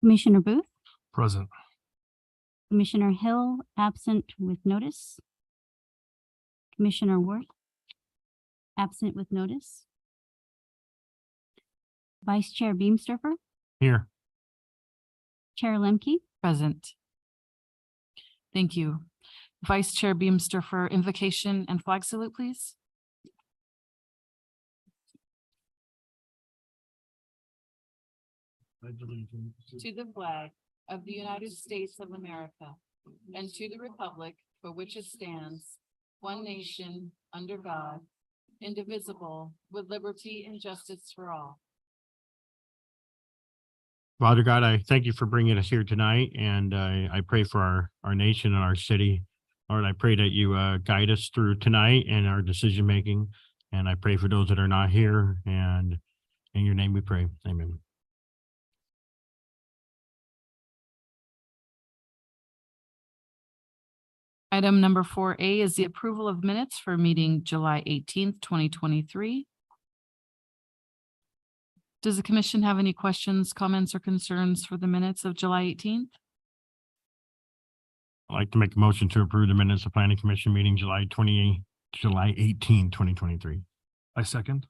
Commissioner Booth, Present. Commissioner Hill, absent with notice. Commissioner Worth, absent with notice. Vice Chair Beamsterfer, Here. Chair Lemke, Present. Thank you. Vice Chair Beamster for invocation and flag salute, please. To the flag of the United States of America and to the republic for which it stands, one nation, under God, indivisible, with liberty and justice for all. Father God, I thank you for bringing us here tonight, and I pray for our nation and our city. Lord, I pray that you guide us through tonight and our decision making, and I pray for those that are not here, and in your name we pray. Amen. Item number 4A is the approval of minutes for meeting July 18th, 2023. Does the commission have any questions, comments, or concerns for the minutes of July 18th? I'd like to make a motion to approve the minutes of Planning Commission meeting July 18, 2023. I second.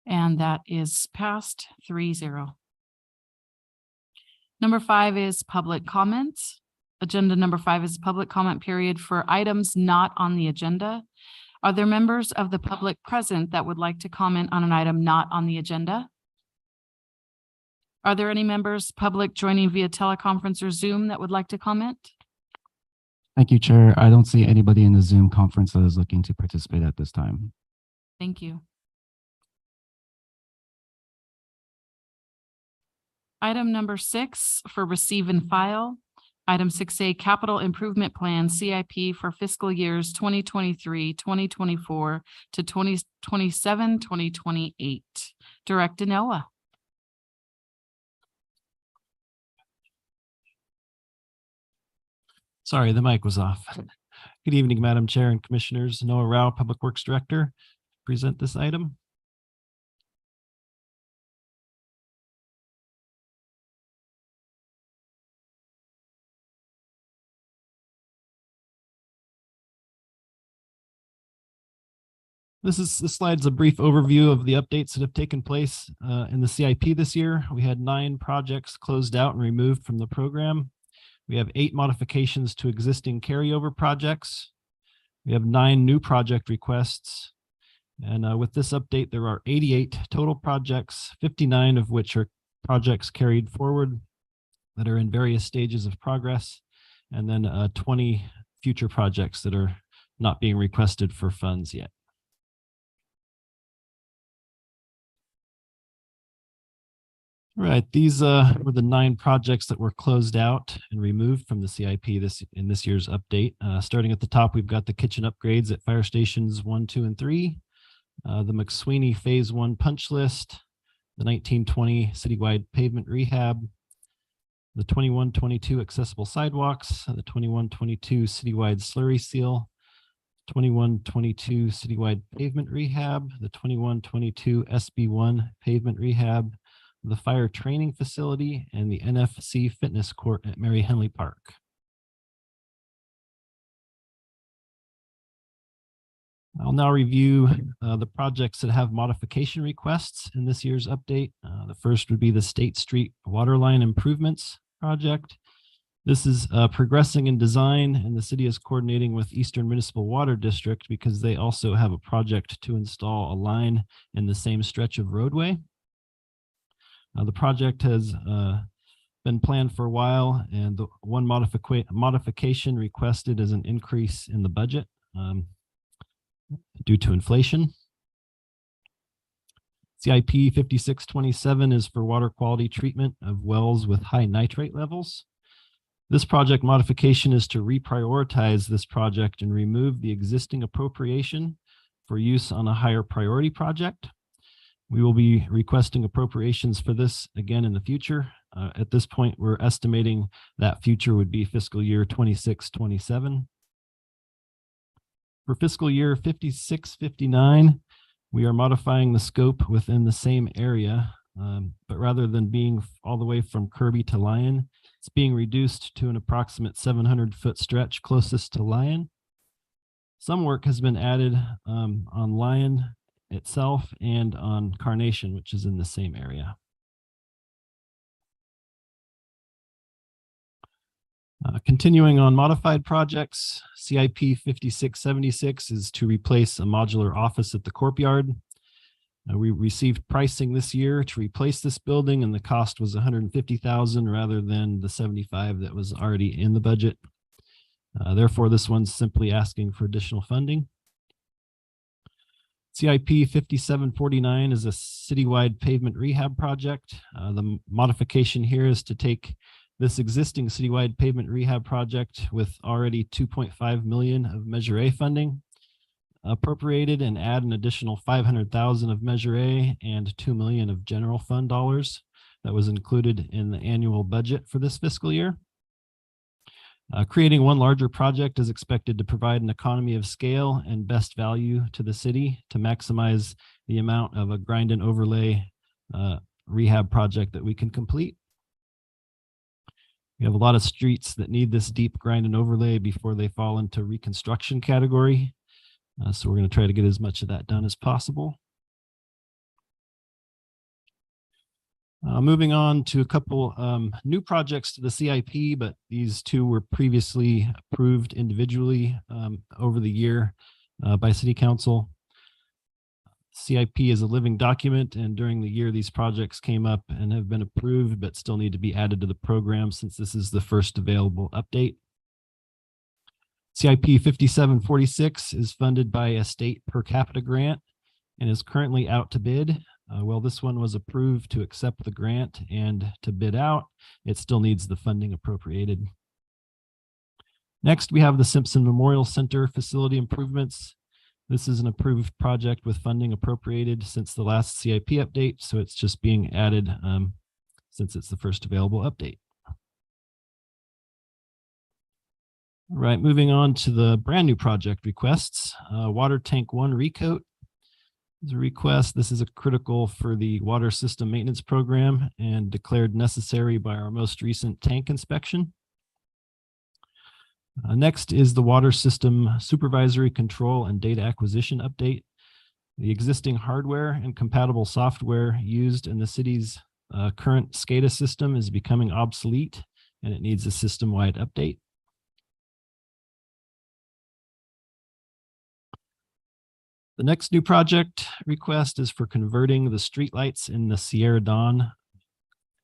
And that is passed 3-0. Number 5 is public comments. Agenda number 5 is public comment period for items not on the agenda. Are there members of the public present that would like to comment on an item not on the agenda? Are there any members public joining via teleconference or Zoom that would like to comment? Thank you, Chair. I don't see anybody in the Zoom conference that is looking to participate at this time. Thank you. Item number 6 for receive and file. Item 6A, Capital Improvement Plan CIP for fiscal years 2023, 2024 to 2027, 2028. Director Noah. Sorry, the mic was off. Good evening, Madam Chair and Commissioners. Noah Rao, Public Works Director, present this item. This slide's a brief overview of the updates that have taken place in the CIP this year. We had 9 projects closed out and removed from the program. We have 8 modifications to existing carryover projects. We have 9 new project requests. And with this update, there are 88 total projects, 59 of which are projects carried forward that are in various stages of progress, and then 20 future projects that are not being requested for funds yet. All right, these were the 9 projects that were closed out and removed from the CIP in this year's update. Starting at the top, we've got the kitchen upgrades at fire stations 1, 2, and 3, the McSweeney Phase 1 punch list, the 1920 citywide pavement rehab, the 21-22 accessible sidewalks, the 21-22 citywide slurry seal, 21-22 citywide pavement rehab, the 21-22 SB1 pavement rehab, the fire training facility, and the NFC fitness court at Mary Henley Park. I'll now review the projects that have modification requests in this year's update. The first would be the State Street Waterline Improvements project. This is progressing in design, and the city is coordinating with Eastern Municipal Water District because they also have a project to install a line in the same stretch of roadway. The project has been planned for a while, and the one modification requested is an increase in the budget due to inflation. CIP 5627 is for water quality treatment of wells with high nitrate levels. This project modification is to reprioritize this project and remove the existing appropriation for use on a higher priority project. We will be requesting appropriations for this again in the future. At this point, we're estimating that future would be fiscal year 26-27. For fiscal year 56-59, We are modifying the scope within the same area, but rather than being all the way from Kirby to Lyon, it's being reduced to an approximate 700-foot stretch closest to Lyon. Some work has been added on Lyon itself and on Carnation, which is in the same area. Continuing on modified projects, CIP 5676 is to replace a modular office at the courtyard. We received pricing this year to replace this building, and the cost was $150,000 rather than the $75,000 that was already in the budget. Therefore, this one's simply asking for additional funding. CIP 5749 is a citywide pavement rehab project. The modification here is to take this existing citywide pavement rehab project with already $2.5 million of Measure A funding appropriated and add an additional $500,000 of Measure A and $2 million of general fund dollars that was included in the annual budget for this fiscal year. Creating one larger project is expected to provide an economy of scale and best value to the city to maximize the amount of a grind and overlay rehab project that we can complete. We have a lot of streets that need this deep grind and overlay before they fall into reconstruction category. So we're going to try to get as much of that done as possible. Moving on to a couple new projects to the CIP, but these two were previously approved individually over the year by City Council. CIP is a living document, and during the year these projects came up and have been approved, but still need to be added to the program since this is the first available update. CIP 5746 is funded by a state per capita grant and is currently out to bid. Well, this one was approved to accept the grant and to bid out. It still needs the funding appropriated. Next, we have the Simpson Memorial Center facility improvements. This is an approved project with funding appropriated since the last CIP update, so it's just being added since it's the first available update. All right, moving on to the brand new project requests. Water Tank 1 recoat is a request. This is a critical for the water system maintenance program and declared necessary by our most recent tank inspection. Next is the water system supervisory control and data acquisition update. The existing hardware and compatible software used in the city's current SCADA system is becoming obsolete, and it needs a system-wide update. The next new project request is for converting the streetlights in the Sierra Dawn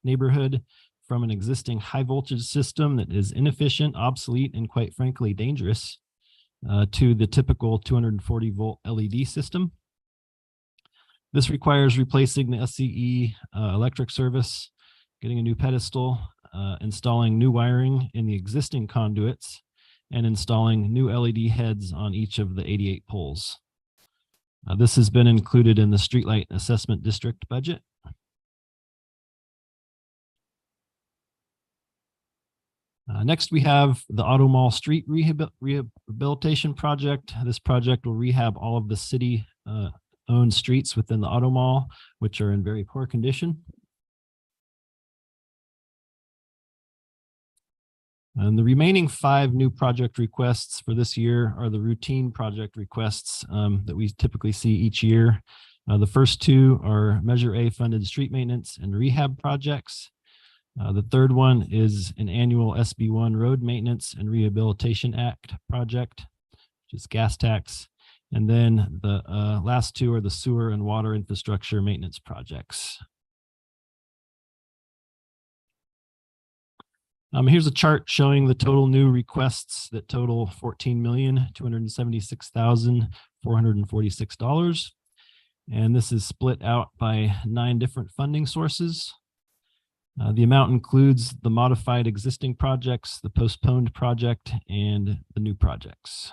neighborhood from an existing high voltage system that is inefficient, obsolete, and quite frankly dangerous to the typical 240 volt LED system. This requires replacing the SCE electric service, getting a new pedestal, installing new wiring in the existing conduits, and installing new LED heads on each of the 88 poles. This has been included in the Streetlight Assessment District budget. Next, we have the Auto Mall Street Rehabilitation Project. This project will rehab all of the city-owned streets within the Auto Mall, which are in very poor condition. And the remaining 5 new project requests for this year are the routine project requests that we typically see each year. The first 2 are Measure A funded street maintenance and rehab projects. The third one is an annual SB1 Road Maintenance and Rehabilitation Act project, which is gas tax. And then the last 2 are the sewer and water infrastructure maintenance projects. Here's a chart showing the total new requests that total $14,276,446. And this is split out by 9 different funding sources. The amount includes the modified existing projects, the postponed project, and the new projects.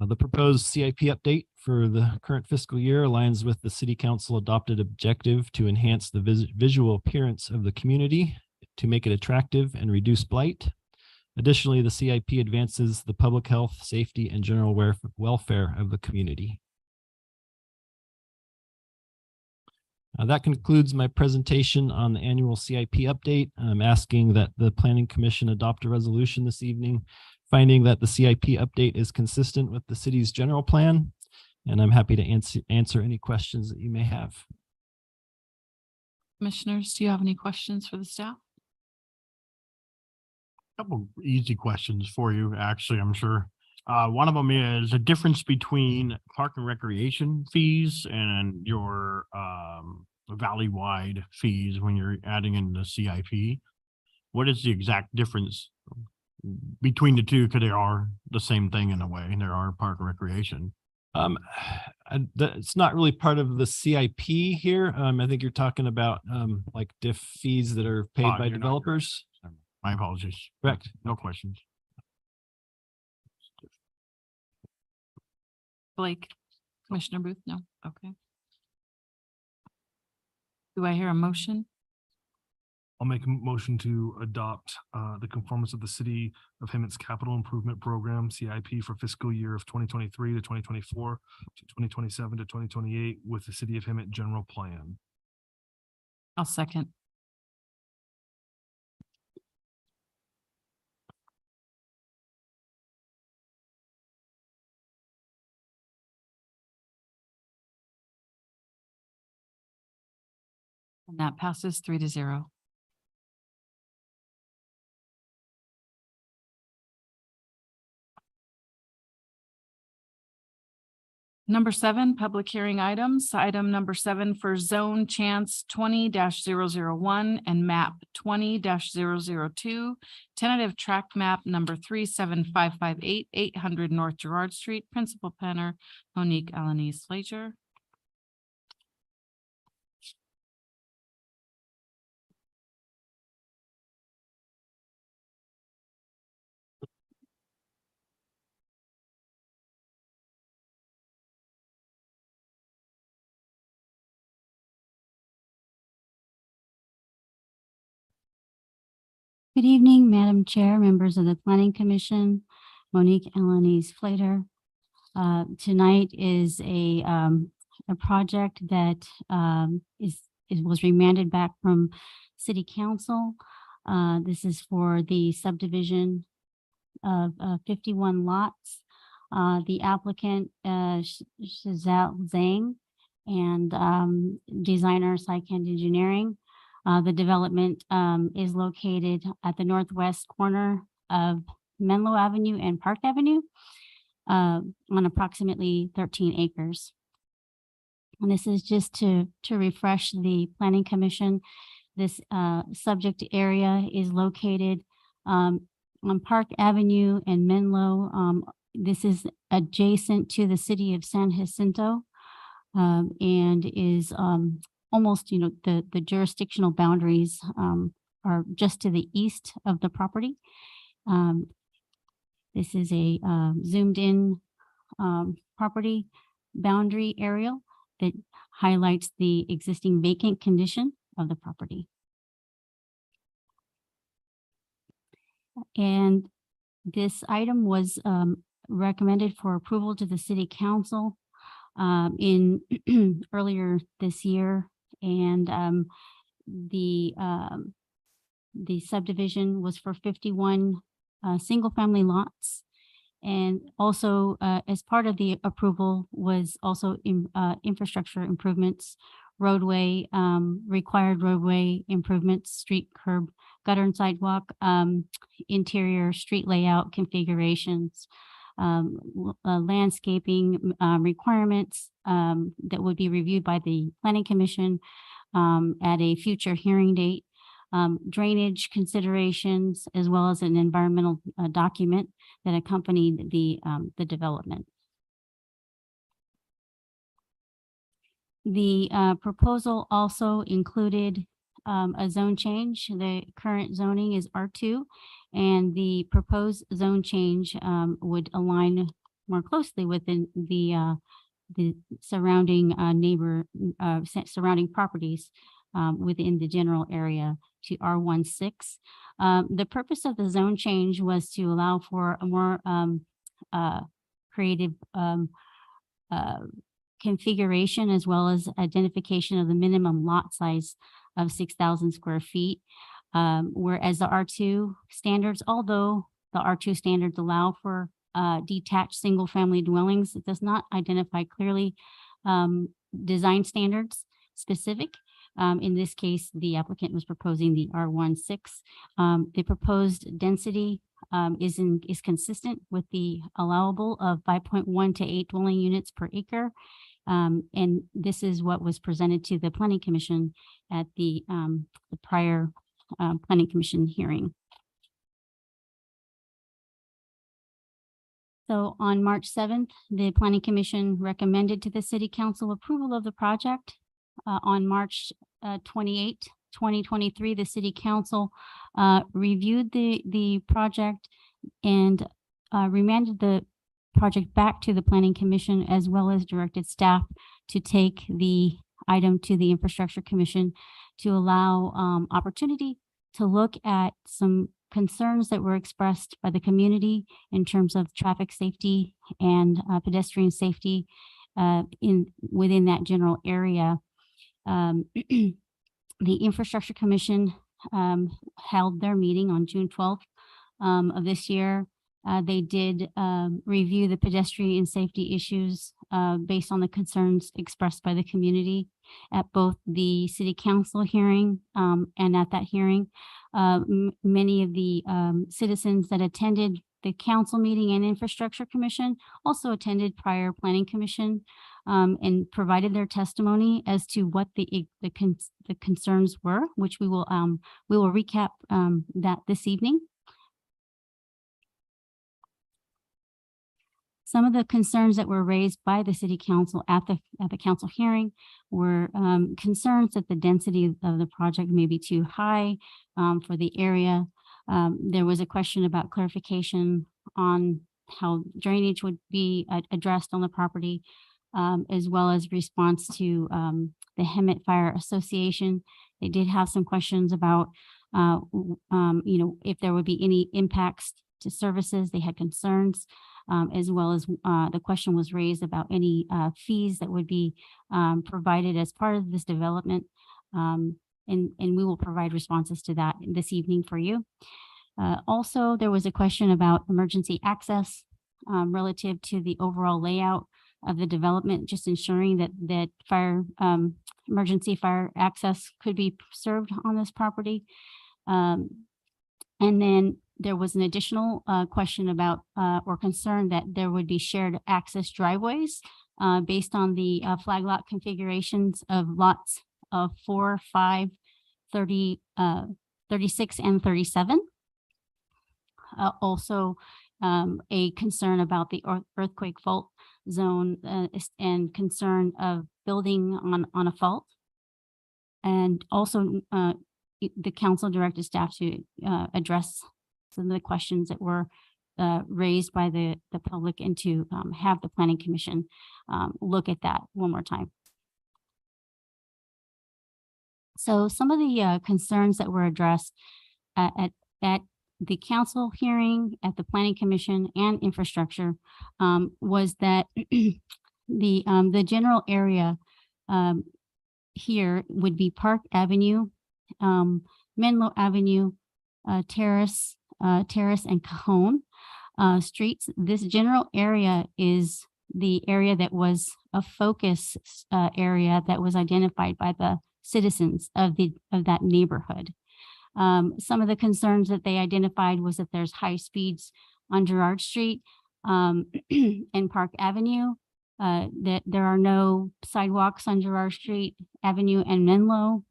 The proposed CIP update for the current fiscal year aligns with the City Council adopted objective to enhance the visual appearance of the community, to make it attractive and reduce blight. Additionally, the CIP advances the public health, safety, and general welfare of the community. That concludes my presentation on the annual CIP update. I'm asking that the Planning Commission adopt a resolution this evening, finding that the CIP update is consistent with the city's general plan. And I'm happy to answer any questions that you may have. Commissioners, do you have any questions for the staff? Couple easy questions for you, actually, I'm sure. One of them is a difference between park and recreation fees and your valley-wide fees when you're adding in the CIP. What is the exact difference between the two? Because they are the same thing in a way. There are park and recreation. It's not really part of the CIP here. I think you're talking about like diff fees that are paid by You're not- developers. My apologies. Correct. No questions. Blake, Commissioner Booth? No, okay. Do I hear a motion? I'll make a motion to adopt the conformance of the City of Hemet's Capital Improvement Program, CIP, for fiscal year of 2023 to 2024 to 2027 to 2028 with the City of Hemet General Plan. I'll second. And that passes 3-0. Number 7, public hearing items. Item number 7 for zone chance 20-001 and map 20-002. Tentative tract map number 37558, 800 North Girard Street. Principal planner Monique Alanis Fleischer. Good evening, Madam Chair, members of the Planning Commission, Monique Alanis Flater. Tonight is a project that was remanded back from City Council. This is for the subdivision of 51 lots. The applicant, Shazal Zhang, and designer Sycand Engineering. The development is located at the northwest corner of Menlo Avenue and Park Avenue on approximately 13 acres. And this is just to refresh the Planning Commission. This subject area is located on Park Avenue and Menlo. This is adjacent to the city of San Jacinto and is almost, the jurisdictional boundaries are just to the east of the property. This is a zoomed in property boundary aerial that highlights the existing vacant condition of the property. And this item was recommended for approval to the City Council in earlier this year. And the subdivision was for 51 single-family lots. And also, as part of the approval was also infrastructure improvements, roadway, required roadway improvements, street curb, gutter and sidewalk, interior street layout configurations, landscaping requirements that would be reviewed by the Planning Commission at a future hearing date, drainage considerations, as well as an environmental document that accompanied the development. The proposal also included a zone change. The current zoning is R2, and the proposed zone change would align more closely within the surrounding surrounding properties within the general area to R16. The purpose of the zone change was to allow for a more creative configuration as well as identification of the minimum lot size of 6,000 square feet. Whereas the R2 standards, although the R2 standards allow for detached single-family dwellings, it does not identify clearly design standards specific. In this case, the applicant was proposing the R16. The proposed density is consistent with the allowable of 5.1 to 8 dwelling units per acre. And this is what was presented to the Planning Commission at the prior Planning Commission hearing. So on March 7th, the Planning Commission recommended to the City Council approval of the project. On March 28, 2023, the City Council reviewed the project and remanded the project back to the Planning Commission, as well as directed staff to take the item to the Infrastructure Commission to allow opportunity to look at some concerns that were expressed by the community in terms of traffic safety and pedestrian safety within that general area. The Infrastructure Commission held their meeting on June 12th of this year. They did review the pedestrian safety issues based on the concerns expressed by the community at both the City Council hearing and at that hearing. Many of the citizens that attended the council meeting and Infrastructure Commission also attended prior Planning Commission and provided their testimony as to what the concerns were, which we will recap that this evening. Some of the concerns that were raised by the City Council at the council hearing were concerns that the density of the project may be too high for the area. There was a question about clarification on how drainage would be addressed on the property, as well as response to the Hemet Fire Association. They did have some questions about, if there would be any impacts to services. They had concerns. As well as the question was raised about any fees that would be provided as part of this development. And we will provide responses to that this evening for you. Also, there was a question about emergency access relative to the overall layout of the development, just ensuring that emergency fire access could be served on this property. And then there was an additional question about or concern that there would be shared access driveways based on the flag lot configurations of lots of 4, 5, 30, 36, and 37. Also, a concern about the earthquake fault zone and concern of building on a fault. And also, the council directed staff to address some of the questions that were raised by the public and to have the Planning Commission look at that one more time. So some of the concerns that were addressed at the council hearing, at the Planning Commission and Infrastructure was that the general area here would be Park Avenue, Menlo Avenue, Terrace and Cajon streets. This general area is the area that was a focus area that was identified by the citizens of that neighborhood. Some of the concerns that they identified was that there's high speeds on Girard Street and Park Avenue, that there are no sidewalks on Girard Street, Avenue, and Menlo,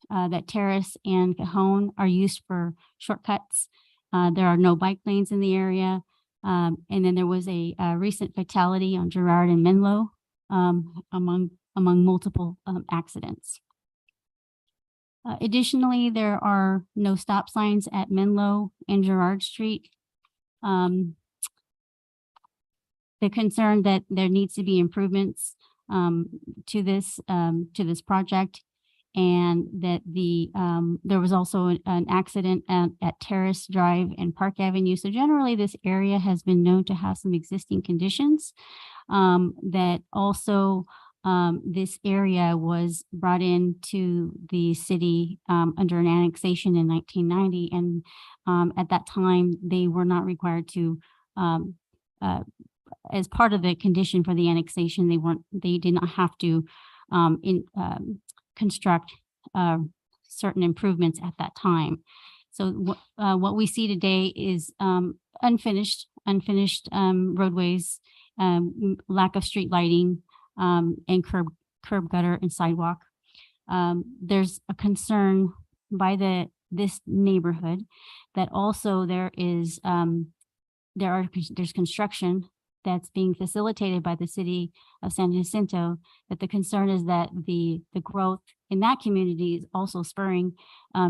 that Terrace and Cajon are used for shortcuts. There are no bike lanes in the area. And then there was a recent fatality on Girard and Menlo among multiple accidents. Additionally, there are no stop signs at Menlo and Girard Street. The concern that there needs to be improvements to this project and that there was also an accident at Terrace Drive and Park Avenue. So generally, this area has been known to have some existing conditions. That also, this area was brought into the city under an annexation in 1990, and at that time, they were not required to, as part of the condition for the annexation, they did not have to construct certain improvements at that time. So what we see today is unfinished roadways, lack of street lighting, and curb gutter and sidewalk. There's a concern by this neighborhood that also there's construction that's being facilitated by the city of San Jacinto, that the concern is that the growth in that community is also spurring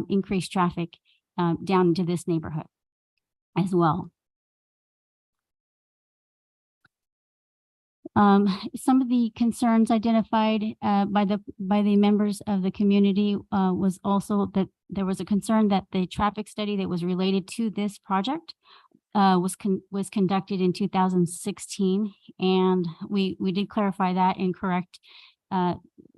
increased traffic down into this neighborhood as well. Some of the concerns identified by the members of the community was also that there was a concern that the traffic study that was related to this project was conducted in 2016, and we did clarify that and correct.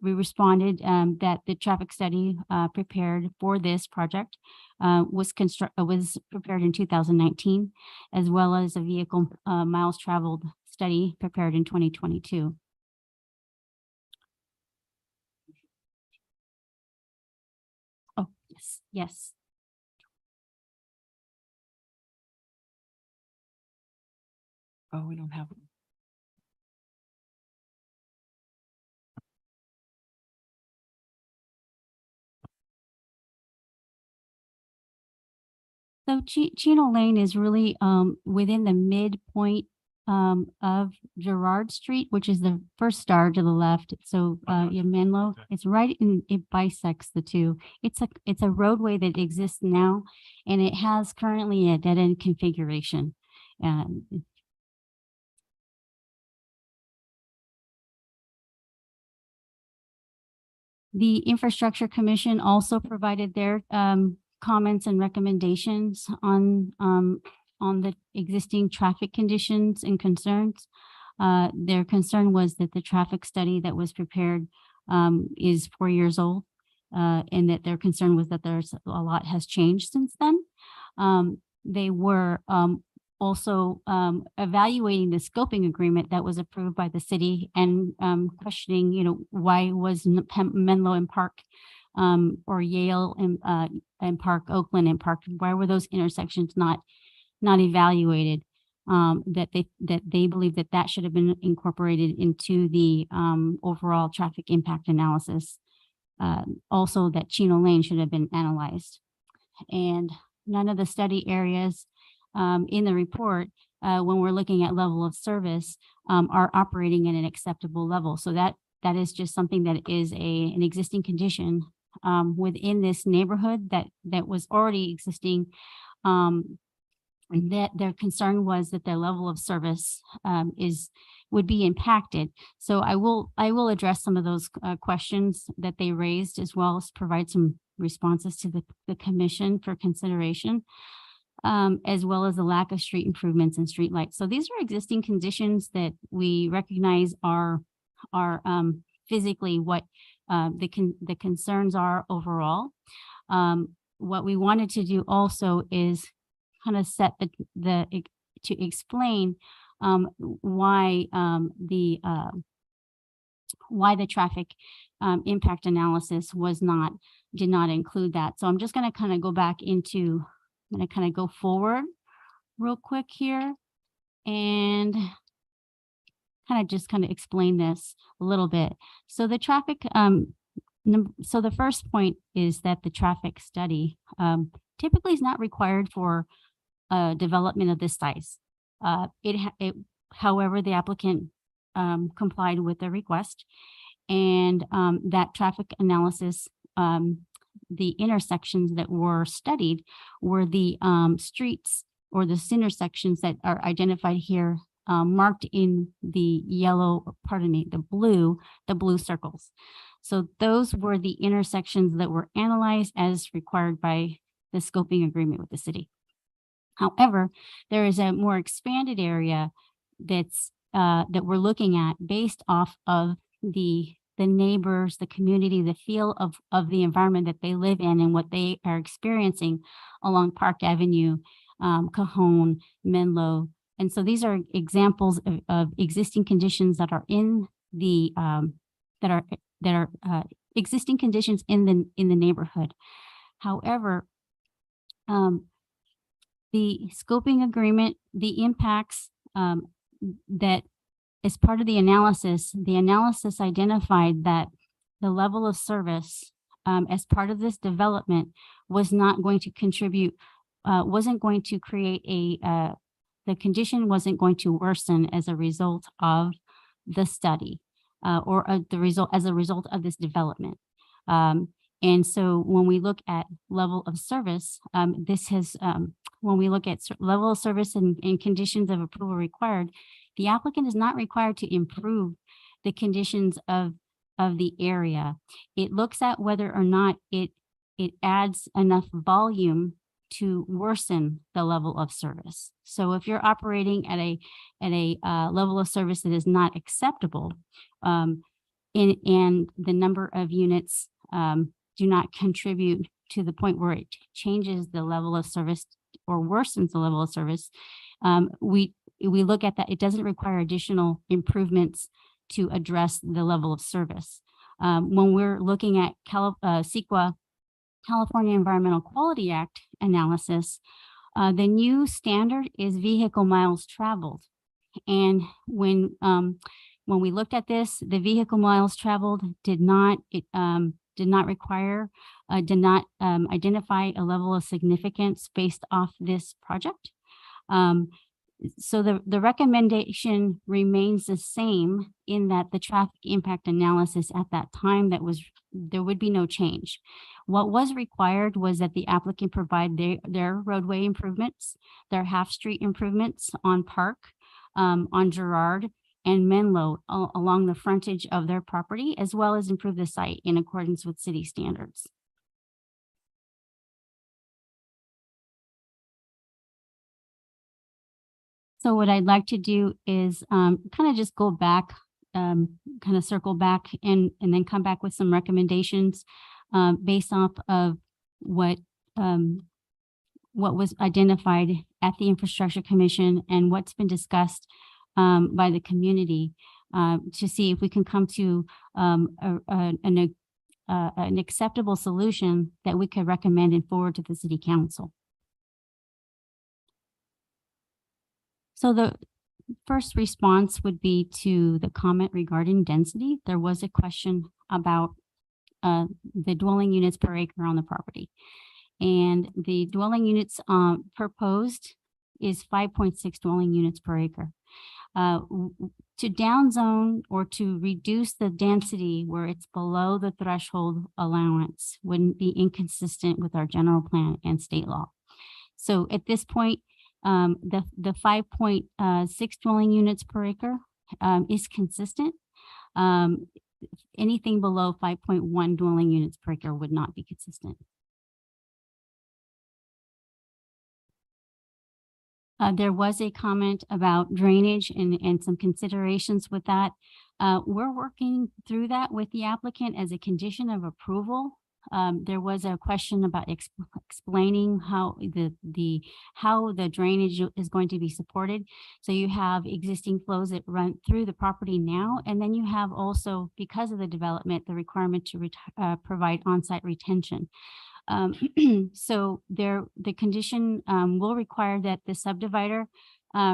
We responded that the traffic study prepared for this project was prepared in 2019, as well as a vehicle miles traveled study prepared in 2022. Oh, yes. Oh, we don't have. So Chino Lane is really within the midpoint of Girard Street, which is the first star to the left. So Menlo, it's right in, it bisects the two. It's a roadway that exists now, and it has currently a dead end configuration. The Infrastructure Commission also provided their comments and recommendations on the existing traffic conditions and concerns. Their concern was that the traffic study that was prepared is 4 years old, and that their concern was that there's a lot has changed since then. They were also evaluating the scoping agreement that was approved by the city and questioning, why was Menlo and Park or Yale and Park, Oakland and Park, why were those intersections not evaluated? That they believe that should have been incorporated into the overall traffic impact analysis. Also that Chino Lane should have been analyzed. And none of the study areas in the report, when we're looking at level of service, are operating at an acceptable level. So that is just something that is an existing condition within this neighborhood that was already existing. And that their concern was that their level of service would be impacted. So I will address some of those questions that they raised, as well as provide some responses to the commission for consideration, as well as the lack of street improvements and street lights. So these are existing conditions that we recognize are physically what the concerns are overall. What we wanted to do also is kind of set to explain why the traffic impact analysis did not include that. So I'm just going to kind of go back into, I'm going to kind of go forward real quick here and kind of explain this a little bit. So the traffic, so the first point is that the traffic study typically is not required for development of this size. However, the applicant complied with the request, and that traffic analysis, the intersections that were studied were the streets or the intersections that are identified here, marked in the yellow, the blue circles. So those were the intersections that were analyzed as required by the scoping agreement with the city. However, there is a more expanded area that's that we're looking at based off of the neighbors, the community, the feel of the environment that they live in and what they are experiencing along Park Avenue, Cajon, Menlo. And so these are examples of existing conditions that are in the existing conditions in the neighborhood. However, the scoping agreement, the impacts that as part of the analysis identified that the level of service as part of this development was not going to contribute, wasn't going to create the condition wasn't going to worsen as a result of the study or as a result of this development. And so when we look at level of service, when we look at level of service and conditions of approval required, the applicant is not required to improve the conditions of the area. It looks at whether or not it adds enough volume to worsen the level of service. So if you're operating at a level of service that is not acceptable, and the number of units do not contribute to the point where it changes the level of service or worsens the level of service, we look at that. It doesn't require additional improvements to address the level of service. When we're looking at CEQA, California Environmental Quality Act analysis, the new standard is vehicle miles traveled. And when we looked at this, the vehicle miles traveled did not identify a level of significance based off this project. So the recommendation remains the same in that the traffic impact analysis at that time there would be no change. What was required was that the applicant provide their roadway improvements, their half-street improvements on Park, on Girard, and Menlo along the frontage of their property, as well as improve the site in accordance with city standards. So what I'd like to do is kind of just go back, kind of circle back and then come back with some recommendations based off of what was identified at the Infrastructure Commission and what's been discussed by the community to see if we can come to an acceptable solution that we could recommend and forward to the City Council. So the first response would be to the comment regarding density. There was a question about the dwelling units per acre on the property. And the dwelling units proposed is 5.6 dwelling units per acre. To downzone or to reduce the density where it's below the threshold allowance wouldn't be inconsistent with our general plan and state law. So at this point, the 5.6 dwelling units per acre is consistent. Anything below 5.1 dwelling units per acre would not be consistent. There was a comment about drainage and some considerations with that. We're working through that with the applicant as a condition of approval. There was a question about explaining how the drainage is going to be supported. So you have existing flows that run through the property now, and then you have also, because of the development, the requirement to provide on-site retention. So the condition will require that the subdivider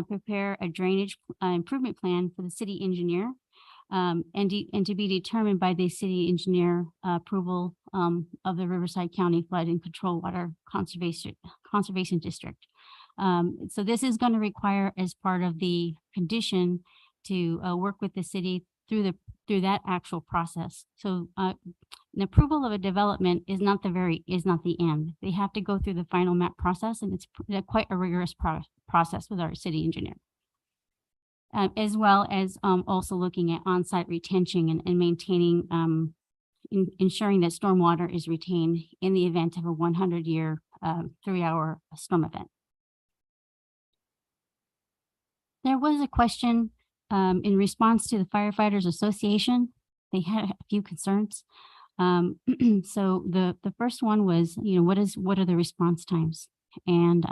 prepare a drainage improvement plan for the city engineer and to be determined by the city engineer approval of the Riverside County Flood and Control Water Conservation District. So this is going to require, as part of the condition, to work with the city through that actual process. So an approval of a development is not the end. They have to go through the final map process, and it's quite a rigorous process with our city engineer. As well as also looking at on-site retention and maintaining ensuring that stormwater is retained in the event of a 100-year 3-hour storm event. There was a question in response to the Firefighters Association. They had a few concerns. So the first one was, what are the response times? And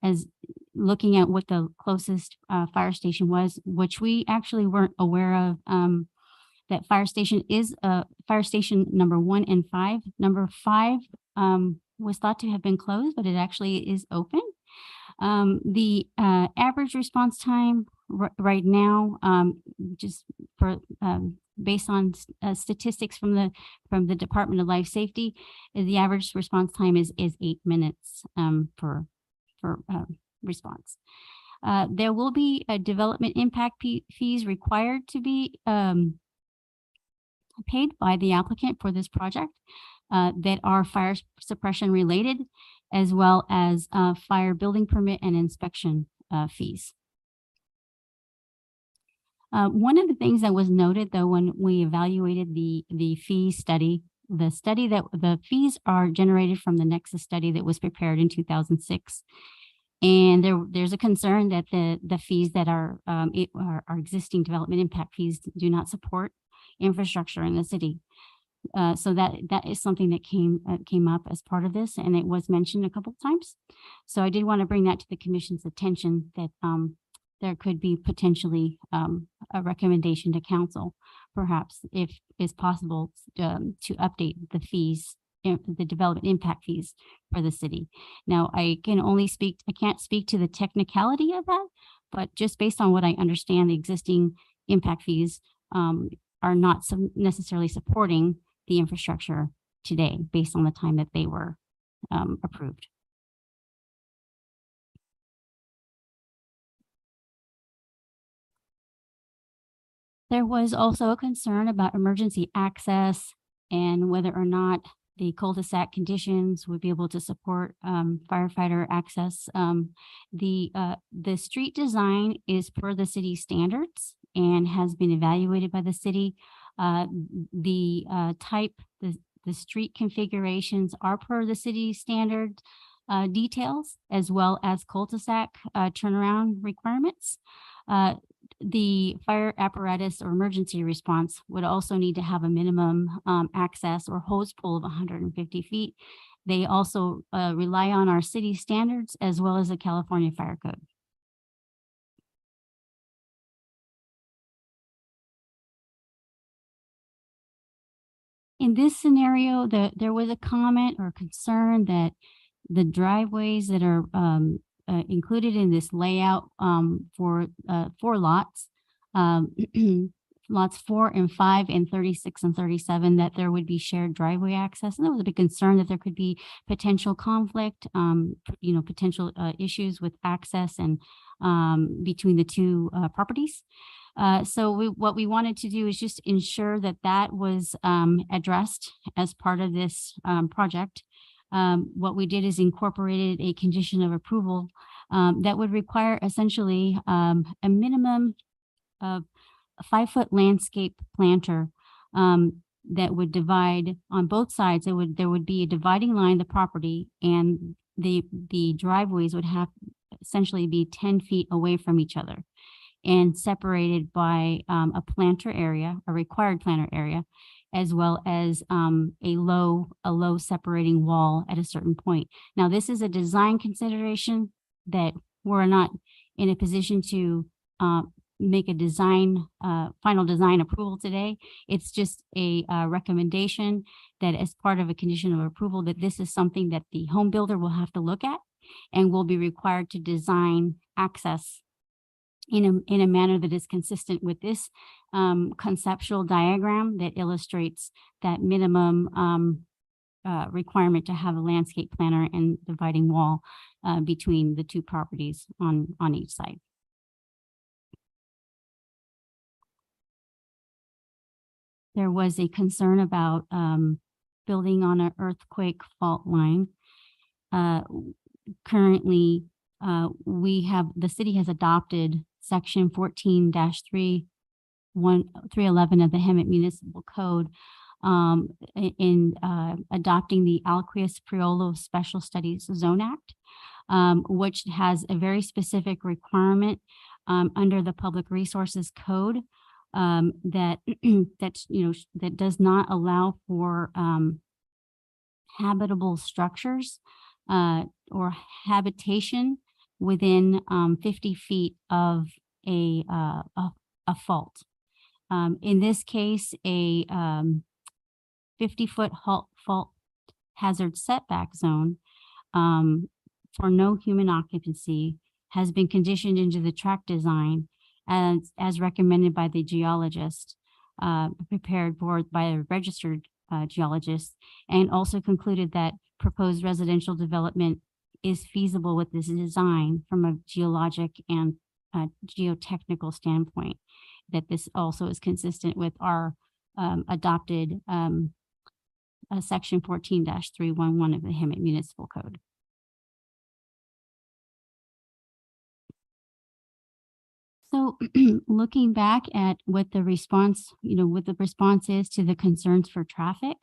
as looking at what the closest fire station was, which we actually weren't aware of, that fire station is fire station number 1 and 5. Number 5 was thought to have been closed, but it actually is open. The average response time right now, just for based on statistics from the Department of Life Safety, the average response time is 8 minutes for response. There will be a development impact fees required to be paid by the applicant for this project that are fire suppression related, as well as fire building permit and inspection fees. One of the things that was noted, though, when we evaluated the fee study, the fees are generated from the Nexus study that was prepared in 2006. And there's a concern that the fees that are existing development impact fees do not support infrastructure in the city. So that is something that came up as part of this, and it was mentioned a couple of times. So I did want to bring that to the commission's attention, that there could be potentially a recommendation to council, perhaps, if it's possible, to update the fees, the development impact fees for the city. Now, I can't speak to the technicality of that, but just based on what I understand, the existing impact fees are not necessarily supporting the infrastructure today based on the time that they were approved. There was also a concern about emergency access and whether or not the cul-de-sac conditions would be able to support firefighter access. The street design is per the city standards and has been evaluated by the city. The street configurations are per the city standard details, as well as cul-de-sac turnaround requirements. The fire apparatus or emergency response would also need to have a minimum access or hose pull of 150 feet. They also rely on our city standards as well as the California Fire Code. In this scenario, there was a comment or concern that the driveways that are included in this layout for 4 lots, lots 4 and 5 and 36 and 37, that there would be shared driveway access. And there was a big concern that there could be potential conflict, potential issues with access and between the two properties. So what we wanted to do is just ensure that that was addressed as part of this project. What we did is incorporated a condition of approval that would require essentially a minimum of a 5-foot landscape planter that would divide on both sides. There would be a dividing line of the property, and the driveways would have essentially be 10 feet away from each other and separated by a planter area, a required planter area, as well as a low separating wall at a certain point. Now, this is a design consideration that we're not in a position to make a final design approval today. It's just a recommendation that as part of a condition of approval, that this is something that the home builder will have to look at and will be required to design access in a manner that is consistent with this conceptual diagram that illustrates that minimum requirement to have a landscape planter and dividing wall between the two properties on each side. There was a concern about building on an earthquake fault line. Currently, the city has adopted Section 14-311 of the Hemet Municipal Code in adopting the Alquius Priolo Special Studies Zone Act, which has a very specific requirement under the Public Resources Code that that does not allow for habitable structures or habitation within 50 feet of a fault. In this case, a 50-foot fault hazard setback zone for no human occupancy has been conditioned into the track design as recommended by the geologist, prepared by a registered geologist, and also concluded that proposed residential development is feasible with this design from a geologic and geotechnical standpoint, that this also is consistent with our adopted section 14-311 of the Hemet Municipal Code. So looking back at what the response, what the response is to the concerns for traffic,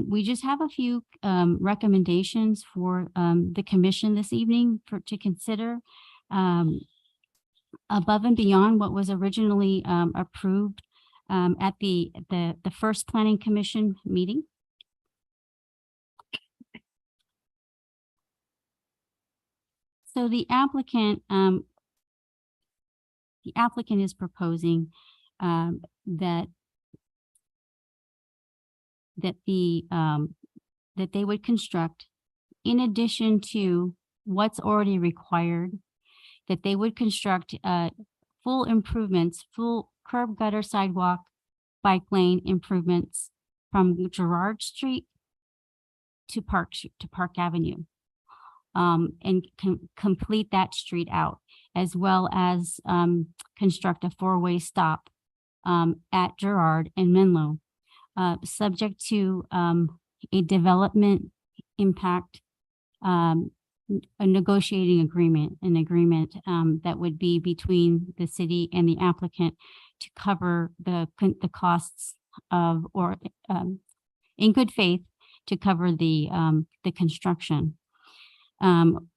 we just have a few recommendations for the commission this evening to consider above and beyond what was originally approved at the first Planning Commission meeting. So the applicant is proposing that they would construct, in addition to what's already required, that they would construct full improvements, full curb, gutter, sidewalk, bike lane improvements from Girard Street to Park Avenue, and complete that street out, as well as construct a four-way stop at Girard and Menlo, subject to a development impact, a negotiating agreement, that would be between the city and the applicant to cover the costs of, or in good faith, to cover the construction. When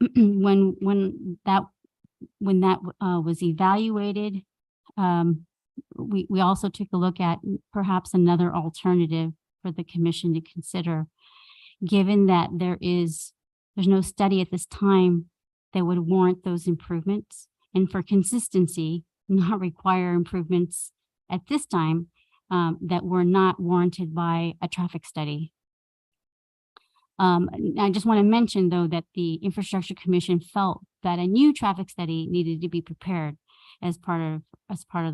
that was evaluated, we also took a look at perhaps another alternative for the commission to consider, given that there's no study at this time that would warrant those improvements, and for consistency, not require improvements at this time that were not warranted by a traffic study. I just want to mention, though, that the Infrastructure Commission felt that a new traffic study needed to be prepared as part of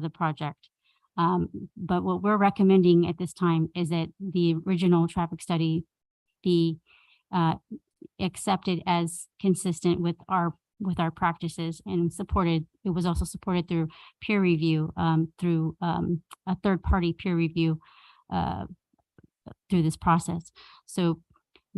the project. But what we're recommending at this time is that the original traffic study be accepted as consistent with our practices and supported. It was also supported through peer review, through a third-party peer review through this process. So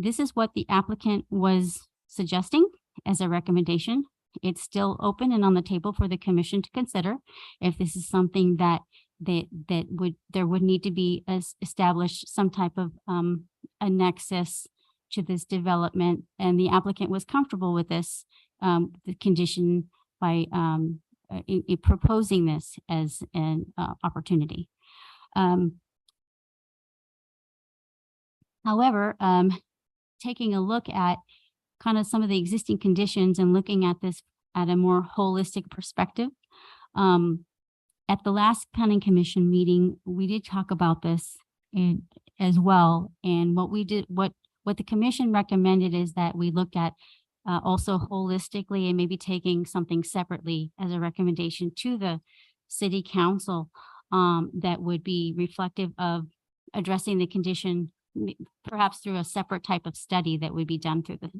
this is what the applicant was suggesting as a recommendation. It's still open and on the table for the commission to consider if this is something that there would need to be established some type of a nexus to this development, and the applicant was comfortable with this, the condition by in proposing this as an opportunity. However, taking a look at kind of some of the existing conditions and looking at this at a more holistic perspective, at the last Planning Commission meeting, we did talk about this as well. And what we did, what the commission recommended is that we look at also holistically and maybe taking something separately as a recommendation to the city council that would be reflective of addressing the condition, perhaps through a separate type of study that would be done through the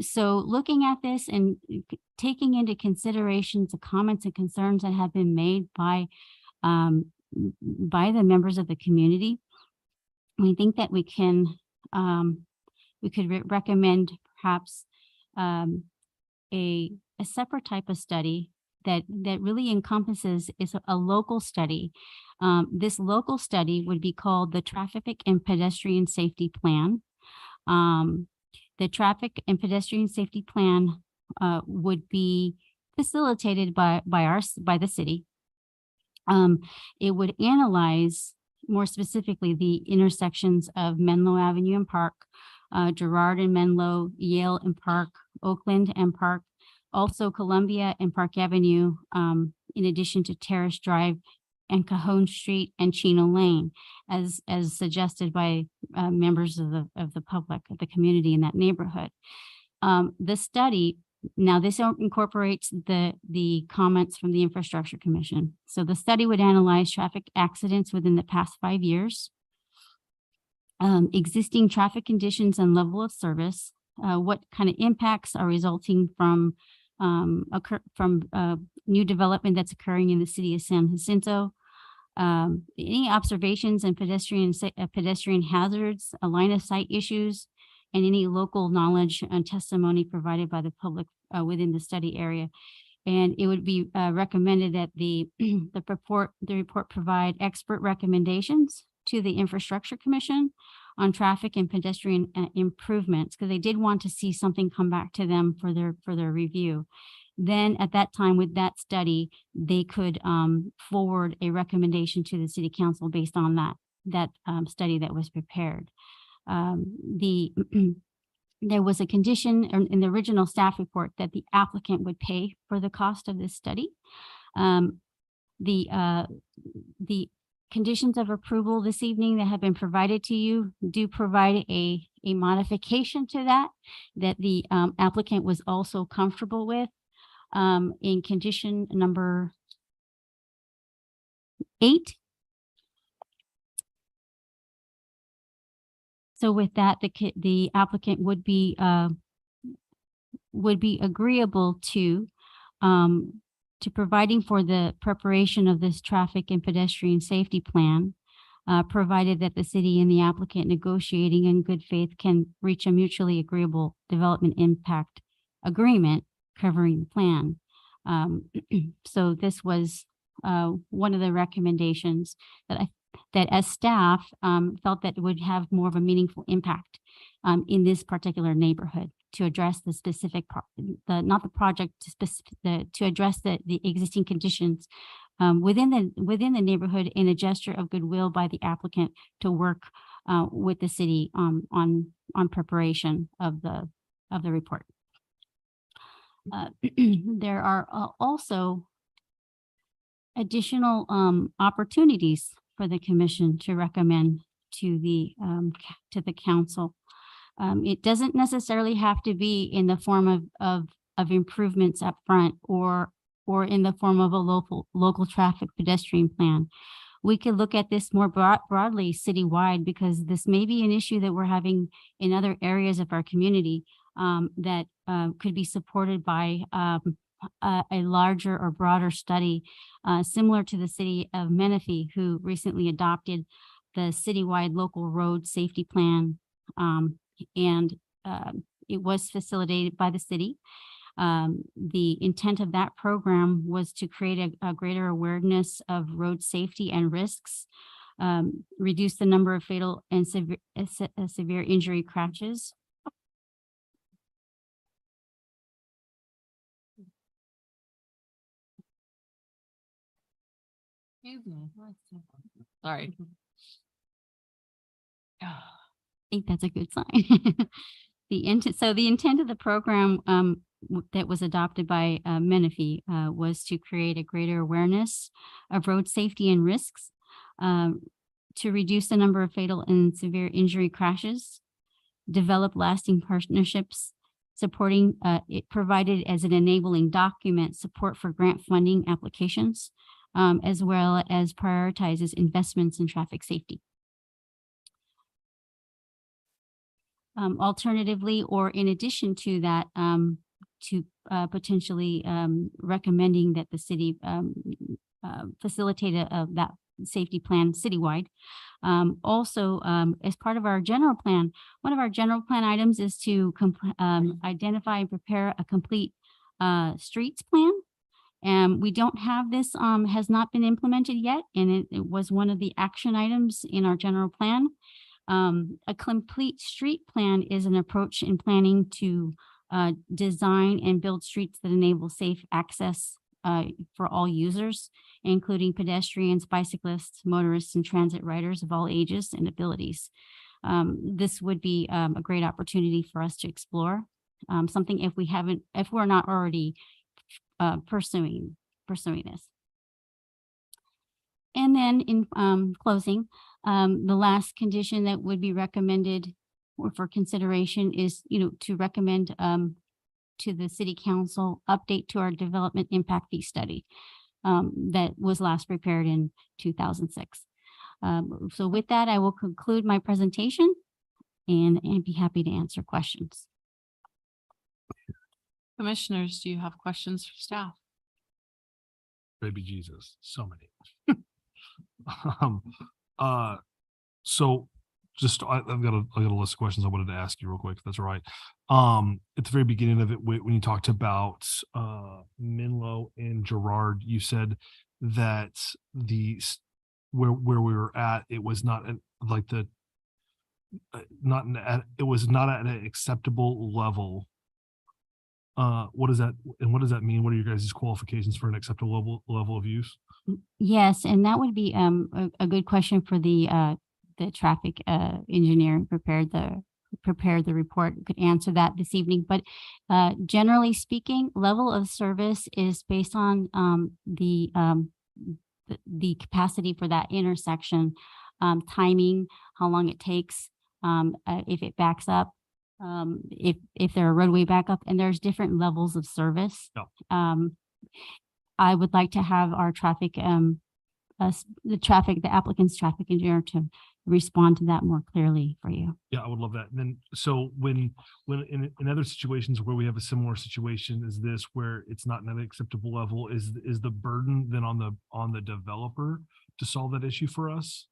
so looking at this and taking into consideration the comments and concerns that have been made by the members of the community, we think that we can we could recommend perhaps a separate type of study that really encompasses is a local study. This local study would be called the Traffic and Pedestrian Safety Plan. The Traffic and Pedestrian Safety Plan would be facilitated by the city. It would analyze more specifically the intersections of Menlo Avenue and Park, Girard and Menlo, Yale and Park, Oakland and Park, also Columbia and Park Avenue, in addition to Terrace Drive and Cajon Street and Chino Lane, as suggested by members of the public, of the community in that neighborhood. The study, now this incorporates the comments from the Infrastructure Commission. So the study would analyze traffic accidents within the past 5 years, existing traffic conditions and level of service, what kind of impacts are resulting from new development that's occurring in the city of San Jacinto, any observations and pedestrian hazards, line of sight issues, and any local knowledge and testimony provided by the public within the study area. And it would be recommended that the report provide expert recommendations to the Infrastructure Commission on traffic and pedestrian improvements, because they did want to see something come back to them for their review. Then at that time with that study, they could forward a recommendation to the City Council based on that study that was prepared. There was a condition in the original staff report that the applicant would pay for the cost of this study. The conditions of approval this evening that have been provided to you do provide a modification to that the applicant was also comfortable with. In condition number 8. So with that, the applicant would be agreeable to providing for the preparation of this traffic and pedestrian safety plan, provided that the city and the applicant negotiating in good faith can reach a mutually agreeable development impact agreement covering the plan. So this was one of the recommendations that as staff felt that it would have more of a meaningful impact in this particular neighborhood to address the specific, to address the existing conditions within the neighborhood in a gesture of goodwill by the applicant to work with the city on preparation of the report. There are also additional opportunities for the commission to recommend to the council. It doesn't necessarily have to be in the form of improvements up front or in the form of a local traffic pedestrian plan. We could look at this more broadly citywide, because this may be an issue that we're having in other areas of our community that could be supported by a larger or broader study, similar to the city of Menifee, who recently adopted the citywide local road safety plan, and it was facilitated by the city. The intent of that program was to create a greater awareness of road safety and risks, reduce the number of fatal and severe injury crashes. Sorry. I think that's a good sign. The intent of the program that was adopted by Menifee was to create a greater awareness of road safety and risks, to reduce the number of fatal and severe injury crashes, develop lasting partnerships, supporting it provided as an enabling document support for grant funding applications, as well as prioritizes investments in traffic safety. Alternatively, or in addition to that, to potentially recommending that the city facilitate that safety plan citywide. Also, as part of our general plan, one of our general plan items is to identify and prepare a complete streets plan. We don't have this, has not been implemented yet, and it was one of the action items in our general plan. A complete street plan is an approach in planning to design and build streets that enable safe access for all users, including pedestrians, bicyclists, motorists, and transit riders of all ages and abilities. This would be a great opportunity for us to explore, something if we're not already pursuing this. And then in closing, the last condition that would be recommended or for consideration is, to recommend to the city council update to our development impact fee study that was last prepared in 2006. So with that, I will conclude my presentation and be happy to answer questions. Commissioners, do you have questions for staff? Baby Jesus, so many. So just, I've got a list of questions I wanted to ask you real quick, if that's all right. At the very beginning of it, when you talked about Menlo and Gerard, you said that where we were at, it was not it was not at an acceptable level. What does that mean? What are your guys' qualifications for an acceptable level of use? Yes, and that would be a good question for the traffic engineer prepared the report, could answer that this evening. But generally speaking, level of service is based on the capacity for that intersection, timing, how long it takes, if it backs up, if there are roadway backup, and there's different levels of service. Yeah. I would like to have our the applicant's traffic engineer to respond to that more clearly for you. Yeah, I would love that. And then, so when in other situations where we have a similar situation as this, where it's not an acceptable level, is the burden then on the developer to solve that issue for us?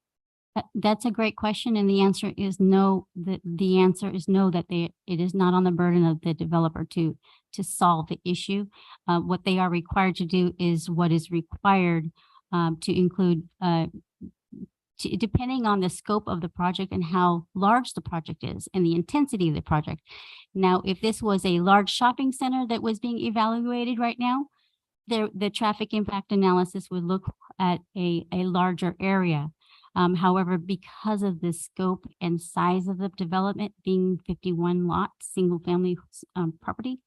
That's a great question, and the answer is no. The answer is no, that it is not on the burden of the developer to solve the issue. What they are required to do is what is required to include, depending on the scope of the project and how large the project is and the intensity of the project. Now, if this was a large shopping center that was being evaluated right now, the traffic impact analysis would look at a larger area. However, because of the scope and size of the development being 51 lots, single family property,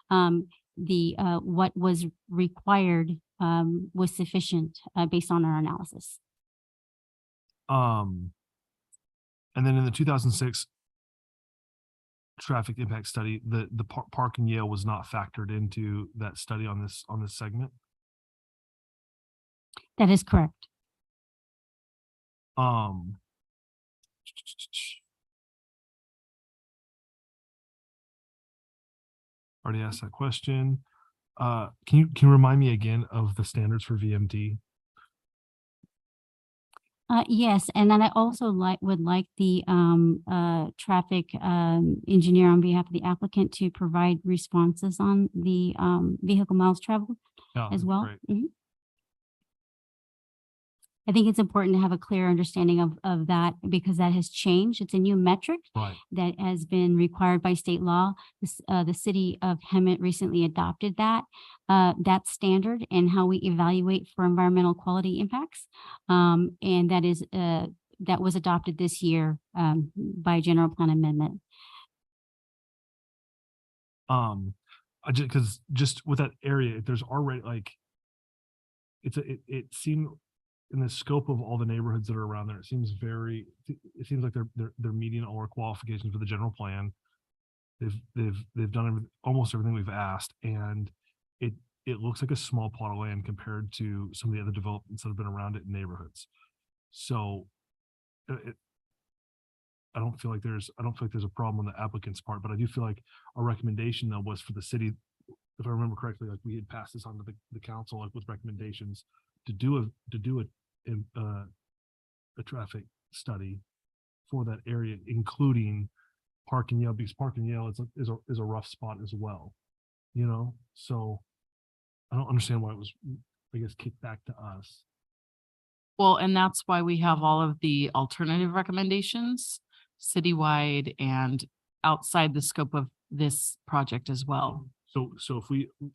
what was required was sufficient based on our analysis. And then in the 2006 traffic impact study, the Park and Yale was not factored into that study on this segment. That is correct. Already asked that question. Can you remind me again of the standards for VMT? Yes, and then I also would like the traffic engineer on behalf of the applicant to provide responses on the vehicle miles traveled as well. Great. I think it's important to have a clear understanding of that, because that has changed. It's a new metric Right. that has been required by state law. The city of Hemet recently adopted that standard and how we evaluate for environmental quality impacts. And that was adopted this year by general plan amendment. Because just with that area, there's already it seemed, in the scope of all the neighborhoods that are around there, it seems like they're meeting all our qualifications for the general plan. They've done almost everything we've asked, and it looks like a small plot of land compared to some of the other developments that have been around it in neighborhoods. So I don't feel like there's a problem on the applicant's part, but I do feel like our recommendation though was for the city, if I remember correctly, like we had passed this on to the council, like with recommendations to do a traffic study for that area, including Park and Yale, because Park and Yale is a rough spot as well, so I don't understand why it was, I guess, kicked back to us. Well, and that's why we have all of the alternative recommendations citywide and outside the scope of this project as well. So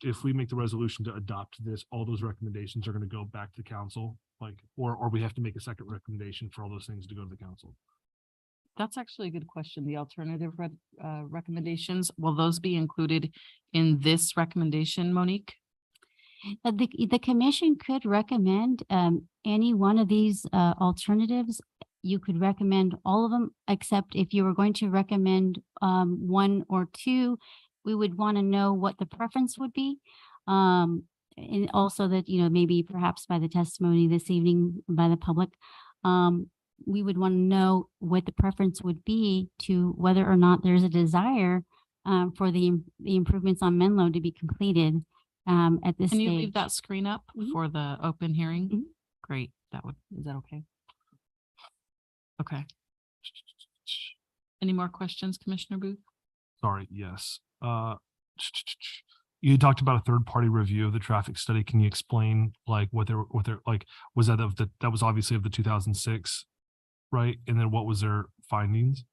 if we make the resolution to adopt this, all those recommendations are gonna go back to council, like, or we have to make a second recommendation for all those things to go to the council. That's actually a good question. The alternative recommendations, will those be included in this recommendation, Monique? The commission could recommend any one of these alternatives. You could recommend all of them, except if you were going to recommend one or two, we would want to know what the preference would be. And also that, you know, maybe perhaps by the testimony this evening by the public, we would want to know what the preference would be to whether or not there's a desire for the improvements on Menlo to be completed at this Can stage. you leave that screen up Mhm. for the open hearing? Mhm. Great, is that okay? Okay. Any more questions, Commissioner Booth? Sorry, yes. You talked about a third-party review of the traffic study. Can you explain like what they're like, was that that was obviously of the 2006, right? And then what was their findings?